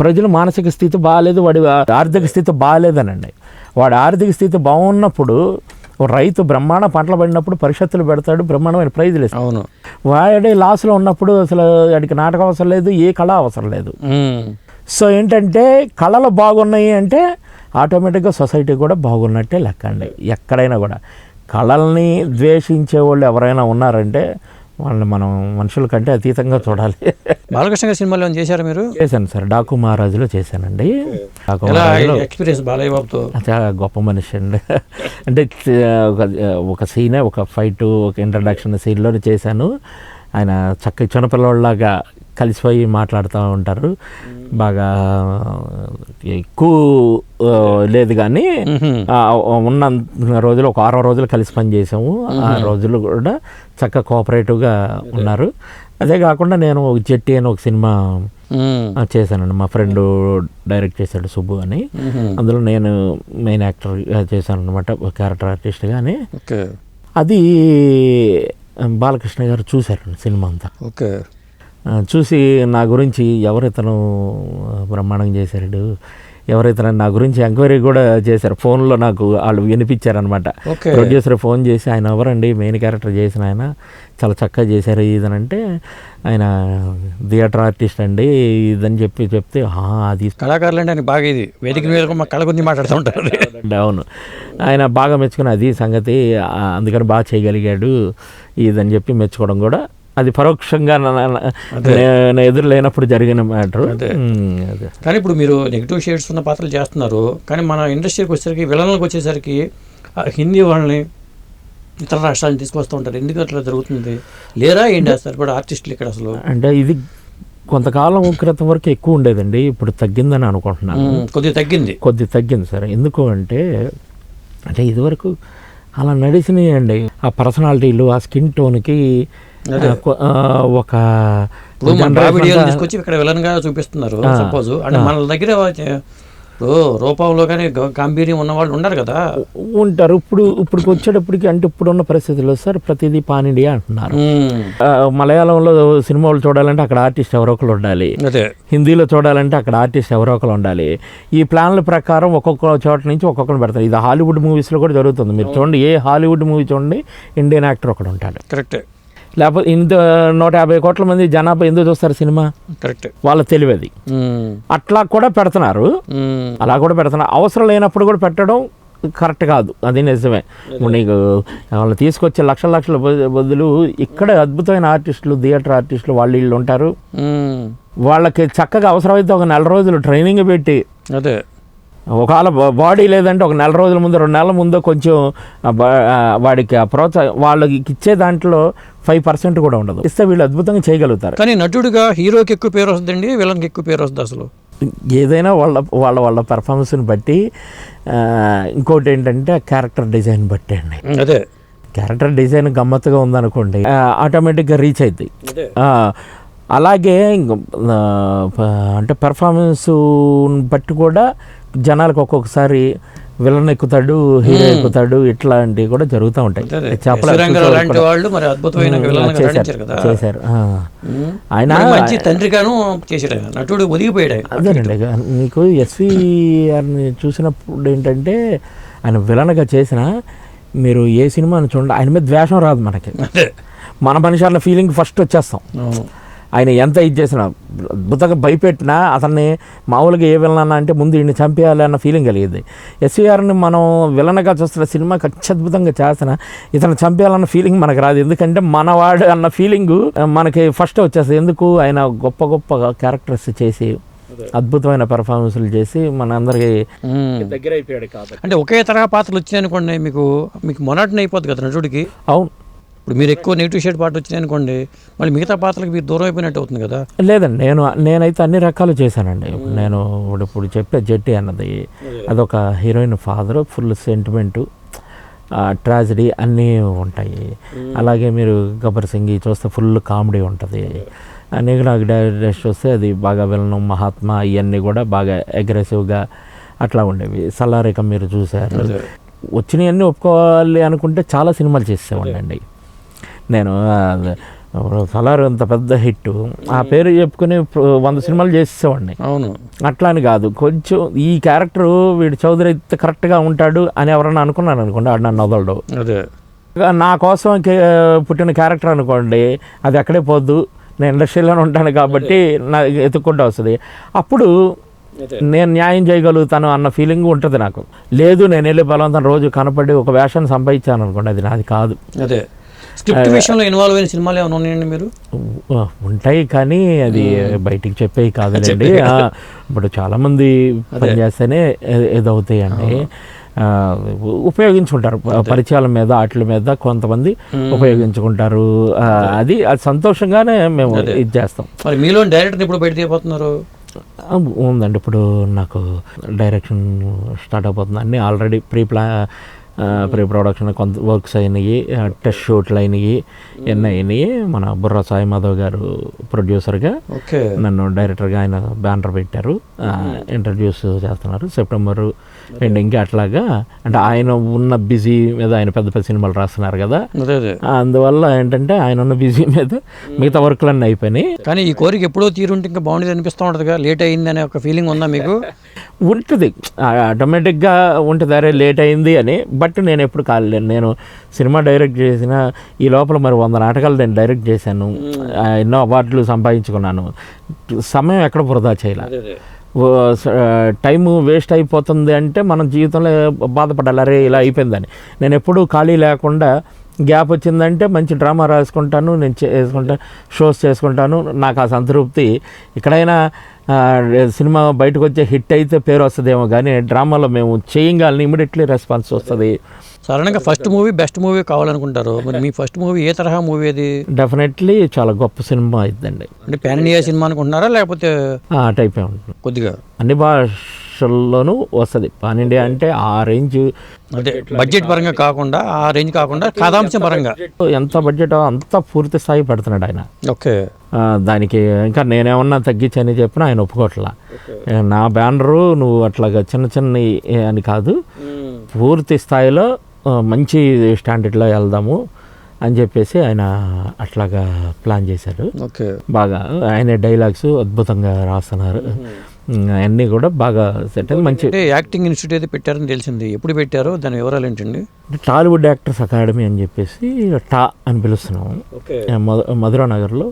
ప్రజల మానసిక స్థితి బాగాలేదు, వాడి ఆర్థిక స్థితి బాగాలేదనండి. వాడి ఆర్థిక స్థితి బాగున్నప్పుడు రైతు బ్రహ్మాండ పంటలు పడినప్పుడు పరిషత్తులు పెడతాడు, బ్రహ్మాండమైన ప్రైజులు ఇస్తాడు. అవును. వాడే లాస్లో ఉన్నప్పుడు అసలు వాడికి నాటకం అవసరం లేదు, ఏ కళ అవసరం లేదు. సో ఏంటంటే కళలు బాగున్నాయి అంటే ఆటోమేటిక్గా సొసైటీ కూడా బాగున్నట్టే లెక్క అండి. ఎక్కడైనా కూడా కళల్ని ద్వేషించే వాళ్ళు ఎవరైనా ఉన్నారంటే వాళ్ళని మనం మనుషుల కంటే అతీతంగా చూడాలి. బాలకృష్ణ గారి సినిమాలో చేశారు మీరు? చేశాను సార్, డాకు మహారాజులో చేశానండి. ఎక్స్పీరియన్స్ బాలయ్య బాబుతో చాలా గొప్ప మనిషి అండి. అంటే ఒక సీనే, ఒక ఫైట్, ఒక ఇంట్రడక్షన్ సీన్లో చేశాను. ఆయన చక్కగా చిన్నపిల్లలాగా కలిసిపోయి మాట్లాడుతూ ఉంటారు. బాగా ఎక్కువ లేదు కానీ ఉన్న రోజులు ఒక 6 రోజులు కలిసి పనిచేసాము. ఆ రోజులు కూడా చక్కగా కోఆపరేటివ్గా ఉన్నారు. అదే కాకుండా నేను జెట్టి అని ఒక సినిమా చేశానండి. మా ఫ్రెండ్ డైరెక్ట్ చేశాడు, సుబ్బు అని. అందులో నేను మెయిన్ యాక్టర్గా చేశాను అనమాట, క్యారెక్టర్ ఆర్టిస్ట్గా అని. అది బాలకృష్ణ గారు చూశారు సినిమా అంతా. చూసి నా గురించి ఎవరితను బ్రహ్మాండం చేశాడు, ఎవరైతే నా గురించి ఎంక్వైరీ కూడా చేశారు, ఫోన్లో నాకు వాళ్ళు వినిపించారనమాట. ప్రొడ్యూసర్ ఫోన్ చేసి ఆయన ఎవరండి మెయిన్ క్యారెక్టర్ చేసిన ఆయన, చాలా చక్కగా చేశారు ఇదనంటే ఆయన థియేటర్ ఆర్టిస్ట్ అండి ఇదని చెప్తే అది కళాకారులు అంటే ఆయన బాగా ఇది వేదిక మీద మా కళ గురించి మాట్లాడుతూ ఉంటారు. అవును, ఆయన బాగా మెచ్చుకుని అది సంగతి, అందుకని బాగా చేయగలిగాడు ఇదని చెప్పి మెచ్చుకోవడం కూడా అది పరోక్షంగా నేను ఎదురు లేనప్పుడు జరిగిన మ్యాటర్. కానీ ఇప్పుడు మీరు నెగిటివ్ షేడ్స్ ఉన్న పాత్రలు చేస్తున్నారు, కానీ మన ఇండస్ట్రీకి వచ్చేసరికి విలన్లకు వచ్చేసరికి హిందీ వాళ్ళని ఇతర రాష్ట్రాలను తీసుకొస్తూ ఉంటారు. ఎందుకు అట్లా జరుగుతుంది? లేరా ఏంటి వేస్తారు కూడా ఆర్టిస్టులు ఇక్కడ అసలు? అంటే ఇది కొంతకాలం క్రితం వరకు ఎక్కువ ఉండేదండి, ఇప్పుడు తగ్గిందని అనుకుంటున్నాను. కొద్ది తగ్గింది సార్. ఎందుకు అంటే ఇదివరకు అలా నడిచినాయండి. ఆ పర్సనాలిటీలు, ఆ స్కిన్ టోన్కి ఒక తీసుకొచ్చి ఇక్కడ విలన్ గా చూపిస్తున్నారు. సపోజ్ అంటే మన దగ్గర ఇప్పుడు రూపంలో కానీ గాంభీర్యం ఉన్న వాళ్ళు ఉన్నారు కదా, ఉంటారు. ఇప్పుడు వచ్చేటప్పటికి అంటే ఇప్పుడున్న పరిస్థితుల్లో సార్ ప్రతిదీ పాన్ ఇండియా అంటున్నారు. మలయాళంలో సినిమా వాళ్ళు చూడాలంటే అక్కడ ఆర్టిస్ట్ ఎవరో ఒకరు ఉండాలి, హిందీలో చూడాలంటే అక్కడ ఆర్టిస్ట్ ఎవరో ఒకరు ఉండాలి. ఈ ప్లాన్ల ప్రకారం ఒక్కొక్క చోట నుంచి ఒక్కొక్కరు పెడతారు. ఇది హాలీవుడ్ మూవీస్లో కూడా జరుగుతుంది. మీరు చూడండి, ఏ హాలీవుడ్ మూవీ చూడండి, ఇండియన్ యాక్టర్ ఒకడు ఉంటాడు. కరెక్ట్. లేకపోతే 150 కోట్ల మంది జనాభా ఎందుకు చూస్తారు సినిమా? కరెక్ట్. వాళ్ళ తెలివేది. అట్లా కూడా పెడుతున్నారు, అలా కూడా పెడుతున్నారు. అవసరం లేనప్పుడు కూడా పెట్టడం కరెక్ట్ కాదు, అది నిజమే. నీకు వాళ్ళు తీసుకొచ్చే లక్షల బదులు ఇక్కడ అద్భుతమైన ఆర్టిస్టులు, థియేటర్ ఆర్టిస్టులు వాళ్ళు వీళ్ళు ఉంటారు. వాళ్ళకి చక్కగా అవసరమైతే ఒక 4 రోజులు ట్రైనింగ్ పెట్టి, అదే ఒకవేళ బాడీ లేదంటే ఒక 4 రోజుల ముందు 2 నెలల ముందు కొంచెం వాడికి వాళ్ళకి ఇచ్చే దాంట్లో 5% కూడా ఉండదు, ఇస్తే వీళ్ళు అద్భుతంగా చేయగలుగుతారు. కానీ నటుడిగా హీరోకి ఎక్కువ పేరు వస్తుందండి, విలన్కి ఎక్కువ పేరు వస్తుంది అసలు? ఏదైనా వాళ్ళ పెర్ఫార్మెన్స్ని బట్టి. ఇంకోటి ఏంటంటే క్యారెక్టర్ డిజైన్ బట్టి అండి. అదే క్యారెక్టర్ డిజైన్ గమ్మత్తుగా ఉందనుకోండి, ఆటోమేటిక్గా రీచ్ అవుతుంది. అలాగే అంటే పెర్ఫార్మెన్స్ బట్టి కూడా జనాలకు ఒక్కొక్కసారి విలన్ ఎక్కుతాడు, హీరో ఎక్కుతాడు, ఇట్లాంటివి కూడా జరుగుతూ ఉంటాయి. చేశారు. ఆయన అదేనండి, మీకు ఎస్వీఆర్ని చూసినప్పుడు ఏంటంటే ఆయన విలన్గా చేసిన మీరు ఏ సినిమాని చూడండి, ఆయన మీద ద్వేషం రాదు మనకి. మన మనిషి అన్న ఫీలింగ్ ఫస్ట్ వచ్చేస్తాం. ఆయన ఎంత ఇది చేసినా, అద్భుతంగా భయపెట్టినా అతన్ని మామూలుగా ఏ విలన్ అంటే ముందు ఈయన్ని చంపేయాలి అన్న ఫీలింగ్ కలిగింది. ఎస్వీఆర్ని మనం విలన్గా చూస్తున్న సినిమా అత్యద్భుతంగా చేసిన ఇతను చంపేయాలన్న ఫీలింగ్ మనకు రాదు. ఎందుకంటే మనవాడు అన్న ఫీలింగ్ మనకి ఫస్ట్ వచ్చేస్తుంది. ఎందుకు ఆయన గొప్ప గొప్ప క్యారెక్టర్స్ చేసి అద్భుతమైన పెర్ఫార్మెన్స్లు చేసి మన అందరికి దగ్గర అయిపోయాడు. కాబట్టి అంటే ఒకే తరహా పాత్రలు వచ్చినాయి అనుకోండి, మీకు మొనాటన అయిపోద్ది కదా నటుడికి. అవును, ఇప్పుడు మీరు ఎక్కువ నెగిటివ్ షేడ్ పాట వచ్చినాయి అనుకోండి, మళ్ళీ మిగతా పాత్రలకు మీరు దూరం అయిపోయినట్టు అవుతుంది కదా. లేదండి, నేనైతే అన్ని రకాలు చేశానండి. నేను ఇప్పుడు చెప్పే జెట్టి అన్నది అదొక heroine father, full sentiment, tragedy అన్నీ ఉంటాయి. అలాగే మీరు గబ్బర్ సింగ్ చూస్తే ఫుల్ కామెడీ ఉంటుంది. అన్నీ నాకు డైరెక్ట్ చూస్తే అది బాగా విలనం, మహాత్మా ఇవన్నీ కూడా బాగా అగ్రెసివ్గా అట్లా ఉండేవి. సలారిక మీరు చూసారు. వచ్చినవన్నీ ఒప్పుకోవాలి అనుకుంటే చాలా సినిమాలు చేసేవాడినండి నేను. సలార్ అంత పెద్ద హిట్, ఆ పేరు చెప్పుకుని 100 సినిమాలు చేసేవాడిని. అవును, అట్లా అని కాదు, కొంచెం ఈ క్యారెక్టరు వీడు చౌదరి అయితే కరెక్ట్గా ఉంటాడు అని ఎవరన్నా అనుకున్నాను అనుకోండి, ఆడు నన్ను వదలడు. అదే నా కోసం పుట్టిన క్యారెక్టర్ అనుకోండి, అది ఎక్కడే పోద్దు, నేను ఇండస్ట్రీలోనే ఉంటాను కాబట్టి నాకు ఎత్తుక్కుంటూ వస్తుంది. అప్పుడు నేను న్యాయం చేయగలుగుతాను అన్న ఫీలింగ్ ఉంటుంది నాకు. లేదు నేను వెళ్ళి బలవంతం రోజు కనపడి ఒక వేషాన్ని సంపాదించాను అనుకోండి, అది నాది కాదు. అదే స్క్రిప్ట్ విషయంలో ఇన్వాల్వ్ అయిన సినిమాలు ఏమైనా ఉన్నాయండి మీరు? ఉంటాయి, కానీ అది బయటికి చెప్పేవి కాదులేండి. ఇప్పుడు చాలామంది పనిచేస్తేనే ఏదవుతాయండి, ఉపయోగించుకుంటారు పరిచయాల మీద, వాటి మీద కొంతమంది ఉపయోగించుకుంటారు. అది సంతోషంగానే మేము ఇది చేస్తాం. మరి మీలో డైరెక్టర్ ఇప్పుడు బయట తీయబోతున్నారు? ఉందండి, ఇప్పుడు నాకు డైరెక్షన్ స్టార్ట్ అయిపోతుంది. అన్నీ ఆల్రెడీ ప్రీ ప్రొడక్షన్ కొంత వర్క్స్ అయినాయి, టెస్ట్ షూట్లు అయినాయి, ఎన్ని అయినాయి. మన బుర్రా సాయి మాధవ్ గారు ప్రొడ్యూసర్గా, నన్ను డైరెక్టర్గా ఆయన బ్యానర్ పెట్టారు, ఇంట్రడ్యూస్ చేస్తున్నారు. సెప్టెంబరు ఎండింగ్కి అట్లాగా. అంటే ఆయన ఉన్న బిజీ మీద ఆయన పెద్ద పెద్ద సినిమాలు రాస్తున్నారు కదా, అందువల్ల ఏంటంటే ఆయన ఉన్న బిజీ మీద మిగతా వర్క్లన్నీ అయిపోయినాయి. కానీ ఈ కోరిక ఎప్పుడో తీరుంటే ఇంకా బాగుండేది అనిపిస్తూ ఉంటుందిగా, లేట్ అయిందనే ఒక ఫీలింగ్ ఉందా మీకు? ఉంటుంది, ఆటోమేటిక్గా ఉంటుంది, అరే లేట్ అయింది అని. బట్ నేను ఎప్పుడు కాలేను. నేను సినిమా డైరెక్ట్ చేసిన ఈ లోపల మరి 100 నాటకాలు నేను డైరెక్ట్ చేశాను, ఎన్నో అవార్డులు సంపాదించుకున్నాను. సమయం ఎక్కడ వృధా చేయాలి, టైము వేస్ట్ అయిపోతుంది అంటే మనం జీవితంలో బాధపడాలి, అరే ఇలా అయిపోయిందని. నేను ఎప్పుడూ ఖాళీ లేకుండా గ్యాప్ వచ్చిందంటే మంచి డ్రామా రాసుకుంటాను, నేను చేసుకుంటాను, షోస్ చేసుకుంటాను. నాకు ఆ సంతృప్తి. ఎక్కడైనా సినిమా బయటకు వచ్చే హిట్ అయితే పేరు వస్తుందేమో, కానీ డ్రామాలో మేము చేయగాలని ఇమీడియట్లీ రెస్పాన్స్ వస్తుంది. సాధారణంగా ఫస్ట్ మూవీ బెస్ట్ మూవీ కావాలనుకుంటారు. మరి మీ ఫస్ట్ మూవీ ఏ తరహా మూవీ అది? డెఫినెట్లీ చాలా గొప్ప సినిమా అయిద్దండి. అంటే పాన్ ఇండియా సినిమా అనుకుంటున్నారా, లేకపోతే ఆ టైప్ ఉంటుంది? కొద్దిగా అన్ని భాషల్లోనూ వస్తుంది. పాన్ ఇండియా అంటే ఆ రేంజ్, అంటే బడ్జెట్ పరంగా కాకుండా, ఆ రేంజ్ కాకుండా కథాంశం పరంగా ఎంత బడ్జెట్ అంత పూర్తి స్థాయి పెడుతున్నాడు ఆయన. ఓకే, దానికి ఇంకా నేనేమన్నా తగ్గించని చెప్పిన ఆయన ఒప్పుకోవట్లా. నా బ్యానరు నువ్వు అట్లాగా చిన్న చిన్న అని కాదు, పూర్తి స్థాయిలో మంచి స్టాండర్డ్లో వెళ్దాము అని చెప్పేసి ఆయన అట్లాగా ప్లాన్ చేశారు. ఓకే, బాగా ఆయన డైలాగ్స్ అద్భుతంగా రాస్తున్నారు, అన్నీ కూడా బాగా సెట్ అయింది. మంచి యాక్టింగ్ ఇన్స్టిట్యూట్ అయితే పెట్టారని తెలిసింది. ఎప్పుడు పెట్టారో దాని వివరాలు ఏంటండి? టాలీవుడ్ యాక్టర్స్ అకాడమీ అని చెప్పేసి టా అని పిలుస్తున్నాము, మధురా నగర్లో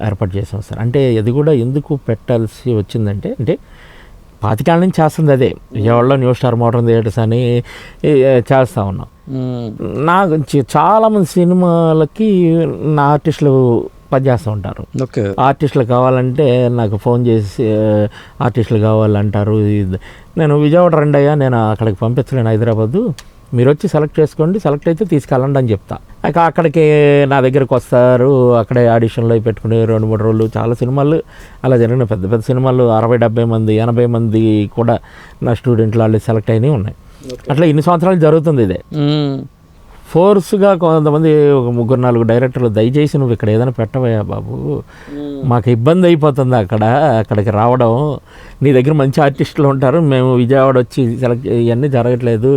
ఏర్పాటు చేసాం సార్. అంటే అది కూడా ఎందుకు పెట్టాల్సి వచ్చిందంటే, అంటే 25 ఏళ్ళ నుంచి చేస్తుంది అదే. విజయవాడలో న్యూ స్టార్ మోడర్న్ థియేటర్స్ అని చేస్తూ ఉన్నాం. నాకు చాలామంది సినిమాలకి నా ఆర్టిస్టులు పనిచేస్తూ ఉంటారు. ఆర్టిస్టులు కావాలంటే నాకు ఫోన్ చేసి ఆర్టిస్టులు కావాలంటారు. నేను విజయవాడ రండి అయ్యా, నేను అక్కడికి పంపించలేను హైదరాబాదు, మీరు వచ్చి సెలెక్ట్ చేసుకోండి, సెలెక్ట్ అయితే తీసుకెళ్ళండి అని చెప్తా. అక్కడికి నా దగ్గరకు వస్తారు, అక్కడే ఆడిషన్లో పెట్టుకుని 2-3 రోజులు చాలా సినిమాలు అలా జరిగిన. పెద్ద పెద్ద సినిమాలు 60-70 మంది 80 మంది కూడా నా స్టూడెంట్లు వాళ్ళు సెలెక్ట్ అయినవి ఉన్నాయి. అట్లా ఇన్ని సంవత్సరాలు జరుగుతుంది ఇదే. ఫోర్స్గా కొంతమంది ఒక 3-4 డైరెక్టర్లు, దయచేసి నువ్వు ఇక్కడ ఏదైనా పెట్టవయ్యా బాబు, మాకు ఇబ్బంది అయిపోతుంది అక్కడికి రావడం, నీ దగ్గర మంచి ఆర్టిస్టులు ఉంటారు, మేము విజయవాడ వచ్చి సెలెక్ట్ ఇవన్నీ జరగట్లేదు,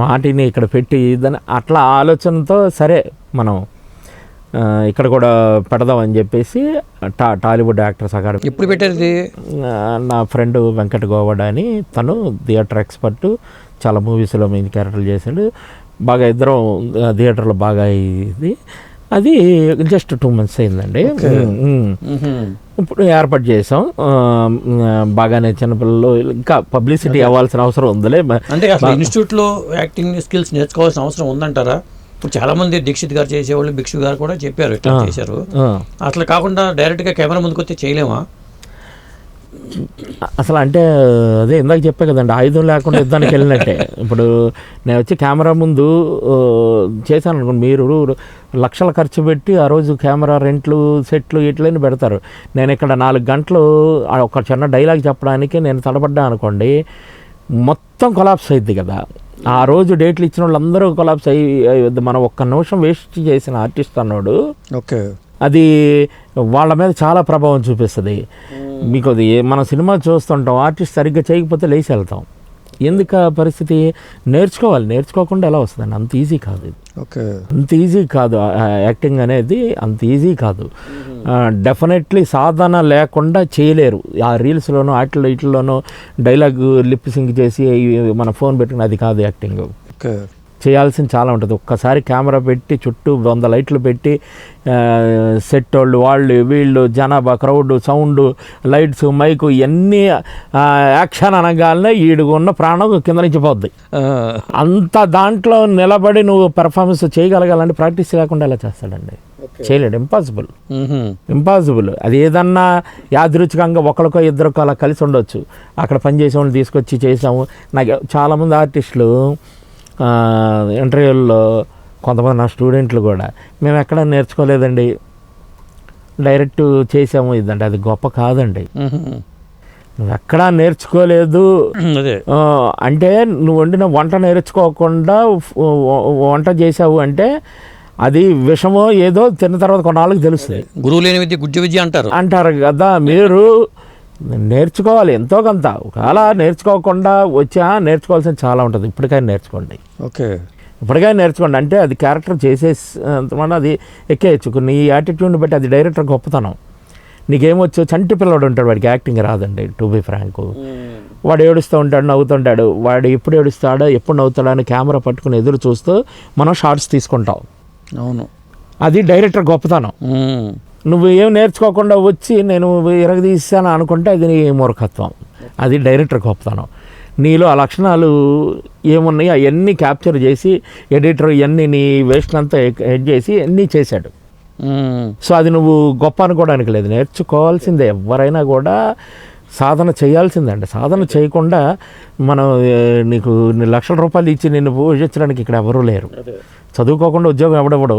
వాటిని ఇక్కడ పెట్టి దాన్ని అట్లా ఆలోచనతో సరే మనం ఇక్కడ కూడా పెడదామని చెప్పేసి టాలీవుడ్ యాక్టర్స్ అకాడమీ. ఎప్పుడు పెట్టారు? నా ఫ్రెండ్ వెంకట గోవడ అని, తను థియేటర్ ఎక్స్పర్ట్, చాలా మూవీస్లో మెయిన్ క్యారెక్టర్లు చేశాడు. బాగా ఇద్దరం థియేటర్లో బాగా ఇది, అది జస్ట్ 2 months అయిందండి. ఇప్పుడు ఏర్పాటు చేసాం. బాగానే చిన్నపిల్లలు ఇంకా పబ్లిసిటీ అవ్వాల్సిన అవసరం ఉందిలే. అంటే ఇన్స్టిట్యూట్లో యాక్టింగ్ స్కిల్స్ నేర్చుకోవాల్సిన అవసరం ఉందంటారా? ఇప్పుడు చాలా మంది దీక్షిత్ గారు చేసేవాళ్ళు, భిక్షు గారు కూడా చెప్పారు ఇట్లా చేశారు. అట్లా కాకుండా డైరెక్ట్గా కెమెరా ముందుకు వచ్చి చేయలేమా అసలు? అంటే అదే ఇందాక చెప్పా కదండి, ఆయుధం లేకుండా యుద్ధానికి వెళ్ళినట్టే. ఇప్పుడు నేను వచ్చి కెమెరా ముందు చేశాను అనుకోండి, మీరు లక్షలు ఖర్చు పెట్టి ఆ రోజు కెమెరా రెంట్లు, సెట్లు ఇట్లని పెడతారు. నేను ఇక్కడ 4 గంటలు ఒక చిన్న డైలాగ్ చెప్పడానికి నేను తడబడ్డా అనుకోండి, మొత్తం కొలాప్స్ అయింది కదా. ఆ రోజు డేట్లు ఇచ్చిన వాళ్ళందరూ కొలాప్స్ అయ్యి, మనం 1 నిమిషం వేస్ట్ చేసిన ఆర్టిస్ట్ అన్నాడు, ఓకే, అది వాళ్ళ మీద చాలా ప్రభావం చూపిస్తుంది. మీకు అది మనం సినిమా చూస్తుంటాం, ఆర్టిస్ట్ సరిగ్గా చేయకపోతే లేచి వెళ్తాం. ఎందుకు ఆ పరిస్థితి? నేర్చుకోవాలి, నేర్చుకోకుండా ఎలా వస్తుందండి? అంత ఈజీ కాదు ఇది. ఓకే, అంత ఈజీ కాదు యాక్టింగ్ అనేది, అంత ఈజీ కాదు. డెఫినెట్లీ సాధన లేకుండా చేయలేరు. ఆ రీల్స్లోనూ వాటిలోనూ డైలాగ్ లిప్ సింక్ చేసి మన ఫోన్ పెట్టుకుని అది కాదు యాక్టింగ్. ఓకే, చేయాల్సింది చాలా ఉంటుంది. ఒక్కసారి కెమెరా పెట్టి చుట్టూ 100 లైట్లు పెట్టి సెట్ వాళ్ళు వీళ్ళు జనాభా, క్రౌడ్, సౌండ్, లైట్స్, మైకు ఇవన్నీ యాక్షన్ అనగానే ఈడుగున్న ప్రాణం కింద నుంచి పోద్ది. అంత దాంట్లో నిలబడి నువ్వు పెర్ఫార్మెన్స్ చేయగలగాలంటే ప్రాక్టీస్ లేకుండా ఎలా చేస్తాడండి? చేయలేడు, ఇంపాసిబుల్. అది ఏదన్నా యాదృచ్ఛికంగా ఒకరికో ఇద్దరికో అలా కలిసి ఉండొచ్చు. అక్కడ పనిచేసే వాళ్ళు తీసుకొచ్చి చేసాము. నాకు చాలామంది ఆర్టిస్టులు ఇంటర్వ్యూల్లో, కొంతమంది నా స్టూడెంట్లు కూడా, మేము ఎక్కడ నేర్చుకోలేదండి, డైరెక్ట్ చేసాము ఇదంటే, అది గొప్ప కాదండి. నువ్వు ఎక్కడా నేర్చుకోలేదు అదే అంటే నువ్వు వండిన వంట నేర్చుకోకుండా వంట చేసావు అంటే అది విషమో ఏదో తిన్న తర్వాత కొన్నాళ్ళకి తెలుస్తుంది. గురువు లేని విద్య గుజ్జు విద్య అంటారు కదా. మీరు నేర్చుకోవాలి ఎంతో కొంత. ఒకవేళ నేర్చుకోకుండా నేర్చుకోవాల్సింది చాలా ఉంటుంది. ఇప్పటికైనా నేర్చుకోండి. ఓకే, ఇప్పటికైనా నేర్చుకోండి. అంటే అది క్యారెక్టర్ చేసేంతమంది అది ఎక్కేయచ్చు. నీ యాటిట్యూడ్ని బట్టి అది డైరెక్టర్ గొప్పతనం. నీకేమొచ్చు, చంటి పిల్లవాడు ఉంటాడు, వాడికి యాక్టింగ్ రాదండి. టు బి ఫ్రాంక్, వాడు ఏడుస్తూ ఉంటాడు, నవ్వుతుంటాడు. వాడు ఎప్పుడు ఏడుస్తాడో ఎప్పుడు నవ్వుతాడో అని కెమెరా పట్టుకుని ఎదురు చూస్తూ మనం షార్ట్స్ తీసుకుంటాం. అవును, అది డైరెక్టర్ గొప్పతనం. నువ్వు ఏం నేర్చుకోకుండా వచ్చి నేను ఇరగదీసాను అనుకుంటే అది నీ మూర్ఖత్వం. అది డైరెక్టర్ గొప్పతనం. నీలో ఆ లక్షణాలు ఏమున్నాయి అవన్నీ క్యాప్చర్ చేసి ఎడిటర్ ఇవన్నీ నీ వేస్ట్ అంతా ఎడ్ చేసి అన్నీ చేశాడు. సో అది నువ్వు గొప్ప అనుకోవడానికి లేదు, నేర్చుకోవాల్సిందే. ఎవరైనా కూడా సాధన చేయాల్సిందండి. సాధన చేయకుండా మనం నీకు లక్షల రూపాయలు ఇచ్చి నిన్ను పూజించడానికి ఇక్కడ ఎవరూ లేరు. చదువుకోకుండా ఉద్యోగం ఎవడెవడు.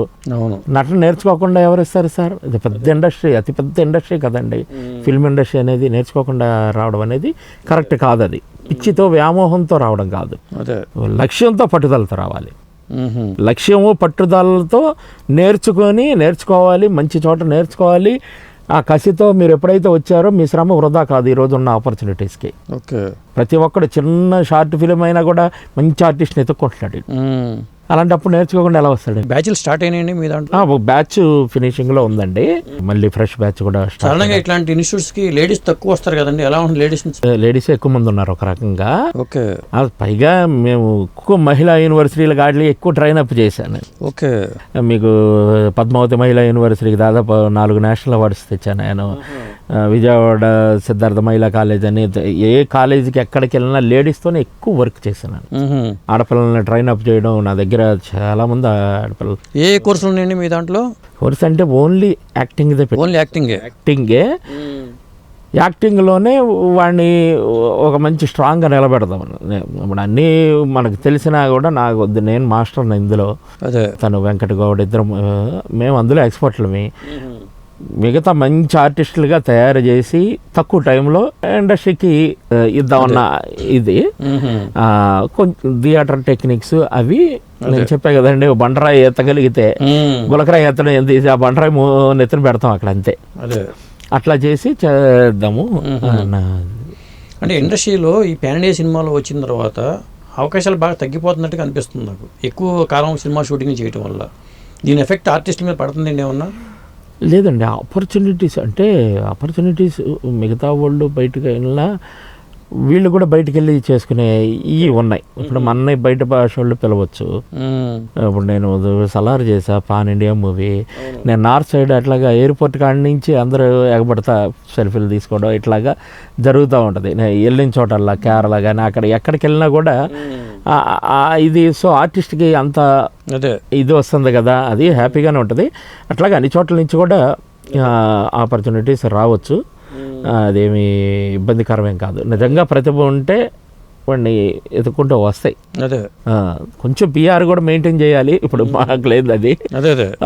నటన నేర్చుకోకుండా ఎవరు ఇస్తారు సార్? ఇది పెద్ద ఇండస్ట్రీ, అతి పెద్ద ఇండస్ట్రీ కదండి ఫిల్మ్ ఇండస్ట్రీ అనేది. నేర్చుకోకుండా రావడం అనేది కరెక్ట్ కాదు. అది పిచ్చితో వ్యామోహంతో రావడం కాదు, లక్ష్యంతో పట్టుదలతో రావాలి. లక్ష్యము పట్టుదలతో నేర్చుకోవాలి, మంచి చోట నేర్చుకోవాలి. ఆ కసితో మీరు ఎప్పుడైతే వచ్చారో మీ శ్రమ వృధా కాదు ఈరోజు ఉన్న ఆపర్చునిటీస్కి. ప్రతి ఒక్కడు చిన్న షార్ట్ ఫిలిం అయినా కూడా మంచి ఆర్టిస్ట్ని ఎత్తుక్కుంటున్నాడు. అలాంటప్పుడు నేర్చుకోకుండా ఎలా వస్తాడు? బ్యాచ్లు స్టార్ట్ అయినాయండి మీ దాంట్లో? ఒక బ్యాచ్ ఫినిషింగ్లో ఉందండి, మళ్ళీ ఫ్రెష్ బ్యాచ్ కూడా. సాధారణంగా ఇట్లాంటి ఇన్స్టిట్యూట్స్కి లేడీస్ తక్కువ వస్తారు కదండి, ఎలా ఉంటుంది? లేడీస్ ఎక్కువ మంది ఉన్నారు ఒక రకంగా. ఓకే, పైగా మేము ఎక్కువ మహిళా యూనివర్సిటీల గాడిలో ఎక్కువ ట్రైన్ అప్ చేశాను. ఓకే, మీకు పద్మావతి మహిళా యూనివర్సిటీకి దాదాపు 4 నేషనల్ అవార్డ్స్ తెచ్చాను నేను. విజయవాడ సిద్ధార్థ మహిళా కాలేజ్ అని, ఏ కాలేజీకి ఎక్కడికి వెళ్ళినా లేడీస్తోనే ఎక్కువ వర్క్ చేశాను. ఆడపిల్లల్ని ట్రైన్ అప్ చేయడం, నా దగ్గర చాలా మంది ఆడపిల్లలు. ఏ కోర్సులు ఉన్నాయండి మీ దాంట్లో? కోర్స్ అంటే ఓన్లీ యాక్టింగ్. ఓన్లీ యాక్టింగే. యాక్టింగ్లోనే వాడిని ఒక మంచి స్ట్రాంగ్గా నిలబెడదాం. ఇప్పుడు అన్నీ మనకు తెలిసినా కూడా నాకు వద్దు, నేను మాస్టర్ని ఇందులో. తను వెంకట గౌడ్, ఇద్దరు మేము అందులో ఎక్స్పర్ట్లమి. మిగతా మంచి ఆర్టిస్టులుగా తయారు చేసి తక్కువ టైంలో ఇండస్ట్రీకి ఇద్దామన్న ఇది. కొంచెం థియేటర్ టెక్నిక్స్ అవి నేను చెప్పా కదండి. బండరాయి ఎత్తగలిగితే గులకరాయి ఎత్తడం ఎంత ఈజీ, ఆ బండరాయి నెత్తిన పెడతాం అక్కడ, అంతే. అట్లా చేసి చేద్దాము. అంటే ఇండస్ట్రీలో ఈ పాన్ ఇండియా సినిమాలు వచ్చిన తర్వాత అవకాశాలు బాగా తగ్గిపోతున్నట్టుగా అనిపిస్తుంది నాకు, ఎక్కువ కాలం సినిమా షూటింగ్ చేయడం వల్ల. దీని ఎఫెక్ట్ ఆర్టిస్టుల మీద పడుతుందండి ఏమన్నా? లేదండి, ఆపర్చునిటీస్ మిగతా వాళ్ళు బయటకు వెళ్ళినా వీళ్ళు కూడా బయటకు వెళ్ళి చేసుకునే ఇవి ఉన్నాయి. ఇప్పుడు మన బయట భాష వాళ్ళు పిలవచ్చు. ఇప్పుడు నేను సలార్ చేసా పాన్ ఇండియా మూవీ. నేను నార్త్ సైడ్ అట్లాగా ఎయిర్పోర్ట్ కాడి నుంచి అందరూ ఎగబడతా సెల్ఫీలు తీసుకోవడం ఇట్లాగా జరుగుతూ ఉంటుంది. నేను వెళ్ళిన చోటల్లా కేరళ కానీ అక్కడ ఎక్కడికి వెళ్ళినా కూడా ఇది. సో ఆర్టిస్ట్కి అంత ఇది వస్తుంది కదా, అది హ్యాపీగానే ఉంటుంది. అట్లాగే అన్ని చోట్ల నుంచి కూడా ఆపర్చునిటీస్ రావచ్చు, అదేమి ఇబ్బందికరమేం కాదు. నిజంగా ప్రతిభ ఉంటే వాడిని ఎత్తుకుంటూ వస్తాయి. కొంచెం పిఆర్ కూడా మెయింటైన్ చేయాలి. ఇప్పుడు మాకు లేదు అది.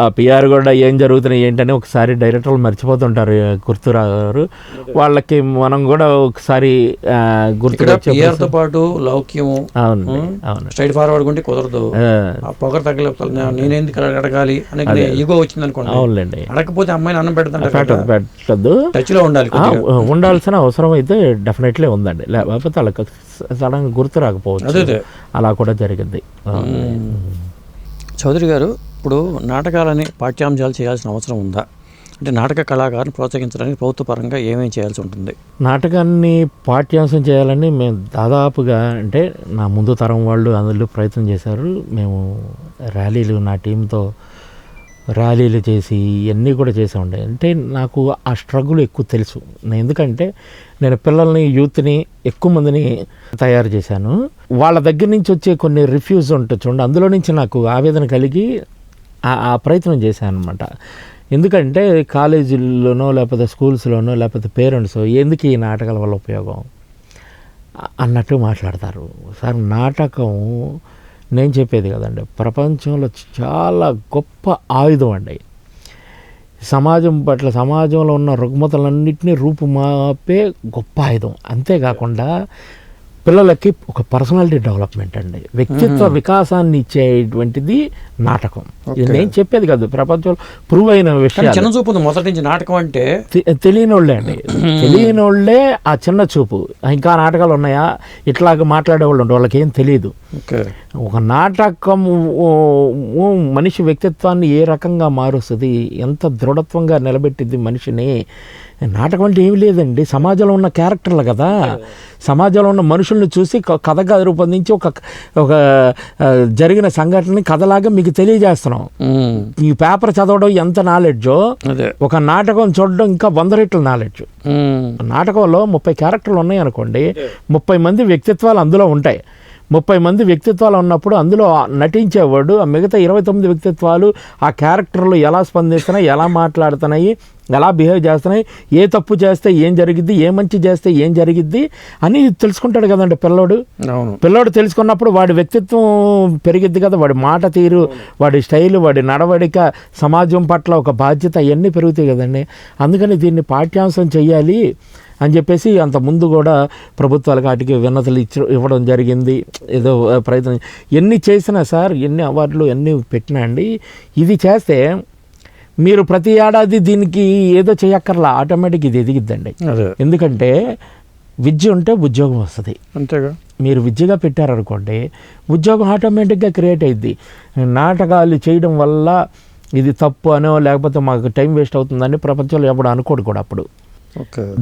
ఆ పిఆర్ కూడా ఏం జరుగుతున్నాయి ఏంటని ఒకసారి డైరెక్టర్లు మర్చిపోతుంటారు, గుర్తురారు వాళ్ళకి. మనం కూడా ఒకసారి గుర్తుతో పాటు లౌక్యము, స్ట్రైట్ ఫార్వర్డ్ ఉంటే కుదరదు. పొగరు తగ్గలేదు, నేనేందుకు అడగాలి అనే ఈగో వచ్చింది అనుకోండి. అవునండి, అడగకపోతే అమ్మాయిని అన్నం పెట్టద్దు, టచ్ లో ఉండాలి. ఉండాల్సిన అవసరం అయితే డెఫినెట్లీ ఉందండి. లేకపోతే వాళ్ళకి సడన్గా గుర్తు రాకపోవచ్చు. అలా కూడా జరిగింది. చౌదరి గారు, ఇప్పుడు నాటకాలని పాఠ్యాంశాలు చేయాల్సిన అవసరం ఉందా? అంటే నాటక కళాకారుని ప్రోత్సహించడానికి ప్రభుత్వ పరంగా ఏమేమి చేయాల్సి ఉంటుంది? నాటకాన్ని పాఠ్యాంశం చేయాలని మేము దాదాపుగా, అంటే నా ముందు తరం వాళ్ళు అందులో ప్రయత్నం చేశారు. మేము ర్యాలీలు, నా టీంతో ర్యాలీలు చేసి ఇవన్నీ కూడా చేసే ఉండే. అంటే నాకు ఆ స్ట్రగుల్ ఎక్కువ తెలుసు. ఎందుకంటే నేను పిల్లల్ని, యూత్ని ఎక్కువ మందిని తయారు చేశాను. వాళ్ళ దగ్గర నుంచి వచ్చే కొన్ని రివ్యూస్ ఉంటుంది చూడండి, అందులో నుంచి నాకు ఆవేదన కలిగి ఆ ప్రయత్నం చేశాను అనమాట. ఎందుకంటే కాలేజీల్లోనో లేకపోతే స్కూల్స్లోనో లేకపోతే పేరెంట్స్ ఎందుకు ఈ నాటకాల వల్ల ఉపయోగం అన్నట్టు మాట్లాడతారు. సార్, నాటకం నేను చెప్పేది కదండి, ప్రపంచంలో చాలా గొప్ప ఆయుధం అండి. సమాజం పట్ల సమాజంలో ఉన్న రుగ్మతలన్నింటినీ రూపుమాపే గొప్ప ఆయుధం. అంతేకాకుండా పిల్లలకి ఒక పర్సనాలిటీ డెవలప్మెంట్ అండి, వ్యక్తిత్వ వికాసాన్ని ఇచ్చేటువంటిది నాటకం. ఇది నేను చెప్పేది కాదు, ప్రపంచంలో ప్రూవ్ అయిన విషయం. చిన్న చూపు మొదటి నుంచి నాటకం అంటే తెలియని వాళ్ళే అండి, తెలియని వాళ్ళే ఆ చిన్న చూపు. ఇంకా నాటకాలు ఉన్నాయా ఇట్లాగ మాట్లాడేవాళ్ళు ఉండే, వాళ్ళకి ఏం తెలియదు. ఒక నాటకం మనిషి వ్యక్తిత్వాన్ని ఏ రకంగా మారుస్తుంది, ఎంత దృఢత్వంగా నిలబెట్టింది మనిషిని. నాటకం అంటే ఏమి లేదండి, సమాజంలో ఉన్న క్యారెక్టర్లు కదా, సమాజంలో ఉన్న మనుషుల్ని చూసి కథగా రూపొందించి ఒక జరిగిన సంఘటనని కథలాగా మీకు తెలియజేస్తున్నాం. ఈ పేపర్ చదవడం ఎంత నాలెడ్జో, ఒక నాటకం చూడడం ఇంకా 100 రెట్ల నాలెడ్జ్. నాటకంలో 30 క్యారెక్టర్లు ఉన్నాయి అనుకోండి, 30 మంది వ్యక్తిత్వాలు అందులో ఉంటాయి. 30 మంది వ్యక్తిత్వాలు ఉన్నప్పుడు అందులో నటించేవాడు ఆ మిగతా 29 వ్యక్తిత్వాలు ఆ క్యారెక్టర్లు ఎలా స్పందిస్తున్నాయి, ఎలా మాట్లాడుతున్నాయి, ఎలా బిహేవ్ చేస్తున్నాయి, ఏ తప్పు చేస్తే ఏం జరిగిద్ది, ఏ మంచి చేస్తే ఏం జరిగిద్ది అని తెలుసుకుంటాడు కదండి పిల్లోడు. పిల్లోడు తెలుసుకున్నప్పుడు వాడి వ్యక్తిత్వం పెరిగిద్ది కదా, వాడి మాట తీరు, వాడి స్టైలు, వాడి నడవడిక, సమాజం పట్ల ఒక బాధ్యత, అవన్నీ పెరుగుతాయి కదండి. అందుకని దీన్ని పాఠ్యాంశం చెయ్యాలి అని చెప్పేసి అంత ముందు కూడా ప్రభుత్వాలకు వాటికి విన్నతలు ఇవ్వడం జరిగింది. ఏదో ప్రయత్నం ఎన్ని చేసినా సార్, ఎన్ని అవార్డులు ఎన్ని పెట్టినా అండి, ఇది చేస్తే మీరు ప్రతి ఏడాది దీనికి ఏదో చేయక్కర్లా, ఆటోమేటిక్ ఇది ఎదిగిద్దండి. ఎందుకంటే విద్య ఉంటే ఉద్యోగం వస్తుంది. అంతేగా, మీరు విద్యగా పెట్టారనుకోండి ఉద్యోగం ఆటోమేటిక్గా క్రియేట్ అయ్యిద్ది. నాటకాలు చేయడం వల్ల ఇది తప్పు అనో లేకపోతే మాకు టైం వేస్ట్ అవుతుందని ప్రపంచంలో ఎప్పుడు అనుకోడు కూడా. అప్పుడు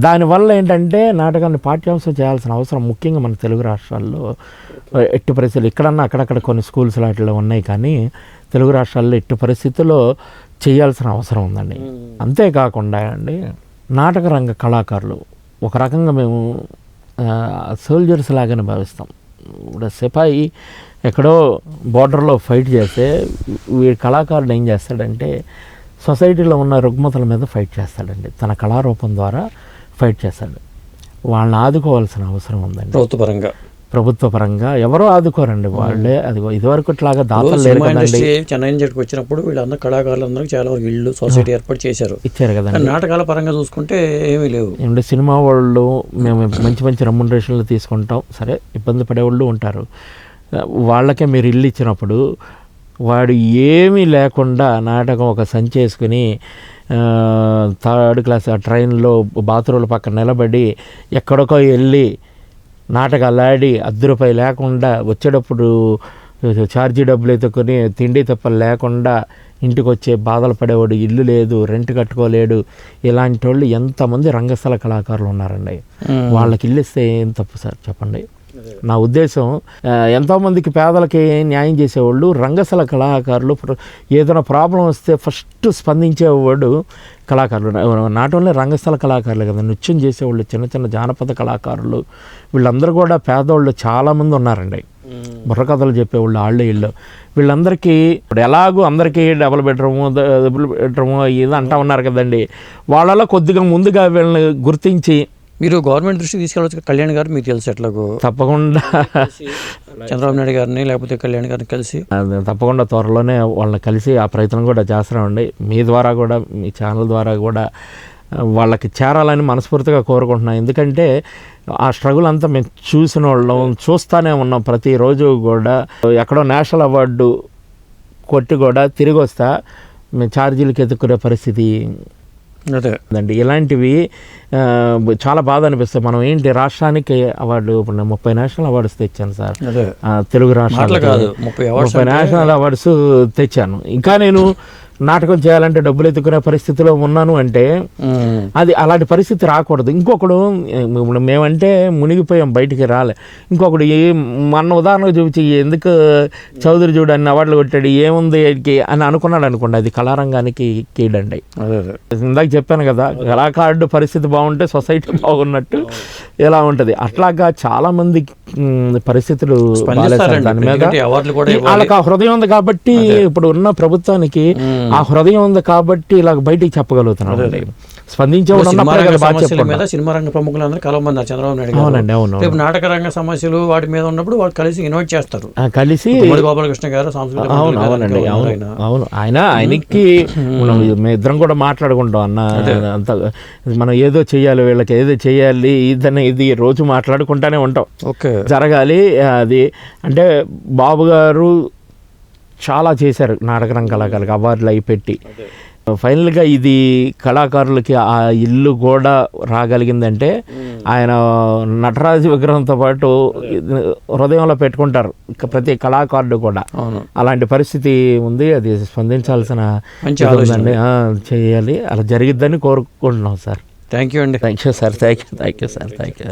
దానివల్ల ఏంటంటే నాటకాన్ని పాఠ్యాంశం చేయాల్సిన అవసరం ముఖ్యంగా మన తెలుగు రాష్ట్రాల్లో ఎట్టి పరిస్థితులు, ఇక్కడన్నా అక్కడక్కడ కొన్ని స్కూల్స్ వాటిలో ఉన్నాయి, కానీ తెలుగు రాష్ట్రాల్లో ఎట్టి పరిస్థితుల్లో చేయాల్సిన అవసరం ఉందండి. అంతేకాకుండా అండి నాటక రంగ కళాకారులు ఒక రకంగా మేము సోల్జర్స్ లాగానే భావిస్తాం. ఇప్పుడు సిపాయి ఎక్కడో బోర్డర్లో ఫైట్ చేస్తే వీడి కళాకారుడు ఏం చేస్తాడంటే సొసైటీలో ఉన్న రుగ్మతల మీద ఫైట్ చేస్తాడండి, తన కళారూపం ద్వారా ఫైట్ చేస్తాడు. వాళ్ళని ఆదుకోవాల్సిన అవసరం ఉందండి. ప్రభుత్వ పరంగా ఎవరో ఆదుకోరండి, వాళ్ళే అదిగో ఇదివరకు ఇట్లాగా దాతలు లేరు కదండి. చెన్నై నుంచి వచ్చినప్పుడు వీళ్ళందరూ కళాకారులందరూ చాలా వరకు ఇళ్ళు సొసైటీ ఏర్పాటు చేశారు, ఇచ్చారు కదండి. నాటకాల పరంగా చూసుకుంటే ఏమీ లేవు. ఏమంటే సినిమా వాళ్ళు మేము మంచి మంచి రెమ్యునరేషన్లు తీసుకుంటాం, సరే ఇబ్బంది పడేవాళ్ళు ఉంటారు, వాళ్ళకే మీరు ఇల్లు ఇచ్చినప్పుడు వాడు ఏమీ లేకుండా నాటకం ఒక సంచి వేసుకుని 3rd క్లాస్ ఆ ట్రైన్లో బాత్రూమ్ల పక్కన నిలబడి ఎక్కడికో వెళ్ళి నాటకాలు ఆడి ₹10 లేకుండా వచ్చేటప్పుడు ఛార్జీ డబ్బులు ఎత్తుకొని తిండి తప్పలు లేకుండా ఇంటికి వచ్చే బాధలు పడేవాడు, ఇల్లు లేదు, రెంట్ కట్టుకోలేడు, ఇలాంటి వాళ్ళు ఎంతమంది రంగస్థల కళాకారులు ఉన్నారండి. వాళ్ళకి ఇల్లు ఇస్తే ఏం తప్పు సార్ చెప్పండి. నా ఉద్దేశం ఎంతోమందికి పేదలకి న్యాయం చేసేవాళ్ళు రంగస్థల కళాకారులు. ఏదైనా ప్రాబ్లం వస్తే ఫస్ట్ స్పందించేవాడు కళాకారులు. నాట్ ఓన్లీ రంగస్థల కళాకారులు కదా, నృత్యం చేసేవాళ్ళు, చిన్న చిన్న జానపద కళాకారులు, వీళ్ళందరూ కూడా పేదవాళ్ళు చాలామంది ఉన్నారండి. బుర్రకథలు చెప్పేవాళ్ళు వాళ్ళే ఇళ్ళు. వీళ్ళందరికీ ఇప్పుడు ఎలాగో అందరికీ డబుల్ బెడ్రూము ఇది అంటా ఉన్నారు కదండి, వాళ్ళలో కొద్దిగా ముందుగా వీళ్ళని గుర్తించి మీరు గవర్నమెంట్ దృష్టికి తీసుకెళ్ళవచ్చు. కళ్యాణ్ గారు మీకు తెలుసు ఎట్లాగో, తప్పకుండా చంద్రబాబు నాయుడు గారిని లేకపోతే కళ్యాణ్ గారిని కలిసి తప్పకుండా త్వరలోనే వాళ్ళని కలిసి ఆ ప్రయత్నం కూడా చేస్తున్నామండి. మీ ద్వారా కూడా, మీ ఛానల్ ద్వారా కూడా వాళ్ళకి చేరాలని మనస్ఫూర్తిగా కోరుకుంటున్నాం. ఎందుకంటే ఆ స్ట్రగుల్ అంతా మేము చూసిన వాళ్ళం, చూస్తూనే ఉన్నాం. ప్రతిరోజు కూడా ఎక్కడో నేషనల్ అవార్డు కొట్టి కూడా తిరిగి వస్తా మేము ఛార్జీలకు ఎత్తుక్కునే పరిస్థితి అండి. ఇలాంటివి చాలా బాధ అనిపిస్తాయి. మనం ఏంటి రాష్ట్రానికి అవార్డు, ఇప్పుడు 30 నేషనల్ అవార్డ్స్ తెచ్చాను సార్, తెలుగు రాష్ట్రాలకు 30 నేషనల్ అవార్డ్స్ తెచ్చాను. ఇంకా నేను నాటకం చేయాలంటే డబ్బులు ఎత్తుకునే పరిస్థితిలో ఉన్నాను అంటే అది అలాంటి పరిస్థితి రాకూడదు. ఇంకొకడు మేమంటే మునిగిపోయాం, బయటికి రాలే. ఇంకొకడు మన ఉదాహరణకు చూపించి ఎందుకు చౌదరి చూడు అన్ని అవార్డులు కొట్టాడు ఏముంది అని అనుకున్నాడు అనుకోండి, అది కళారంగానికి కీడండి. ఇందాక చెప్పాను కదా, కళాకారుడు పరిస్థితి బాగుంటే సొసైటీ బాగున్నట్టు ఎలా ఉంటుంది. అట్లాగా చాలా మంది పరిస్థితులు దాని మీద వాళ్ళకి ఆ హృదయం ఉంది కాబట్టి, ఇప్పుడు ఉన్న ప్రభుత్వానికి ఆ హృదయం ఉంది కాబట్టి ఇలా బయటికి చెప్పగలుగుతున్నాం. స్పందించే సినిమా ఉన్నప్పుడే రంగ కదా బాగా సమస్యల చెప్పుకుంటాం. మీద సినిమా రంగ ప్రముఖులందరూ కలవమన్నారు చంద్రబాబు నాయుడు గారు. అవునండి, అవును. రేపు నాటక రంగ సమస్యలు వాటి మీద ఉన్నప్పుడు వాళ్ళు కలిసి ఇన్వైట్ చేస్తారు. కలిసి గుమ్మడి గోపాలకృష్ణ గారు సాంస్కృతిక మంత్రి అవును, గారు అవునండి, ఇంకా అవును, ఉన్నారు ఆయన. అవును. ఆయనకి మనం మేము ఇద్దరం కూడా మాట్లాడుకుంటాం అన్న, అంత మనం ఏదో చెయ్యాలి, వీళ్ళకి ఏదో చెయ్యాలి, ఇది రోజు మాట్లాడుకుంటానే ఉంటాం. ఓకే, జరగాలి అది. అంటే బాబు గారు చాలా చేశారు నాటకరంగ కళాకారులకు, అవార్డులు అవి పెట్టి. ఫైనల్గా ఇది కళాకారులకి ఆ ఇల్లు కూడా రాగలిగిందంటే ఆయన నటరాజు విగ్రహంతో పాటు హృదయంలో పెట్టుకుంటారు ప్రతి కళాకారుడు కూడా. అవును, అలాంటి పరిస్థితి ఉంది. అది స్పందించాల్సిన మంచి ఇది ఆలోచన. ఉందండి. చేయాలి, అలా జరిగిద్దని కోరుకుంటున్నాం సార్. థ్యాంక్ యూ అండి. Thank you sir, thank you sir, thank you.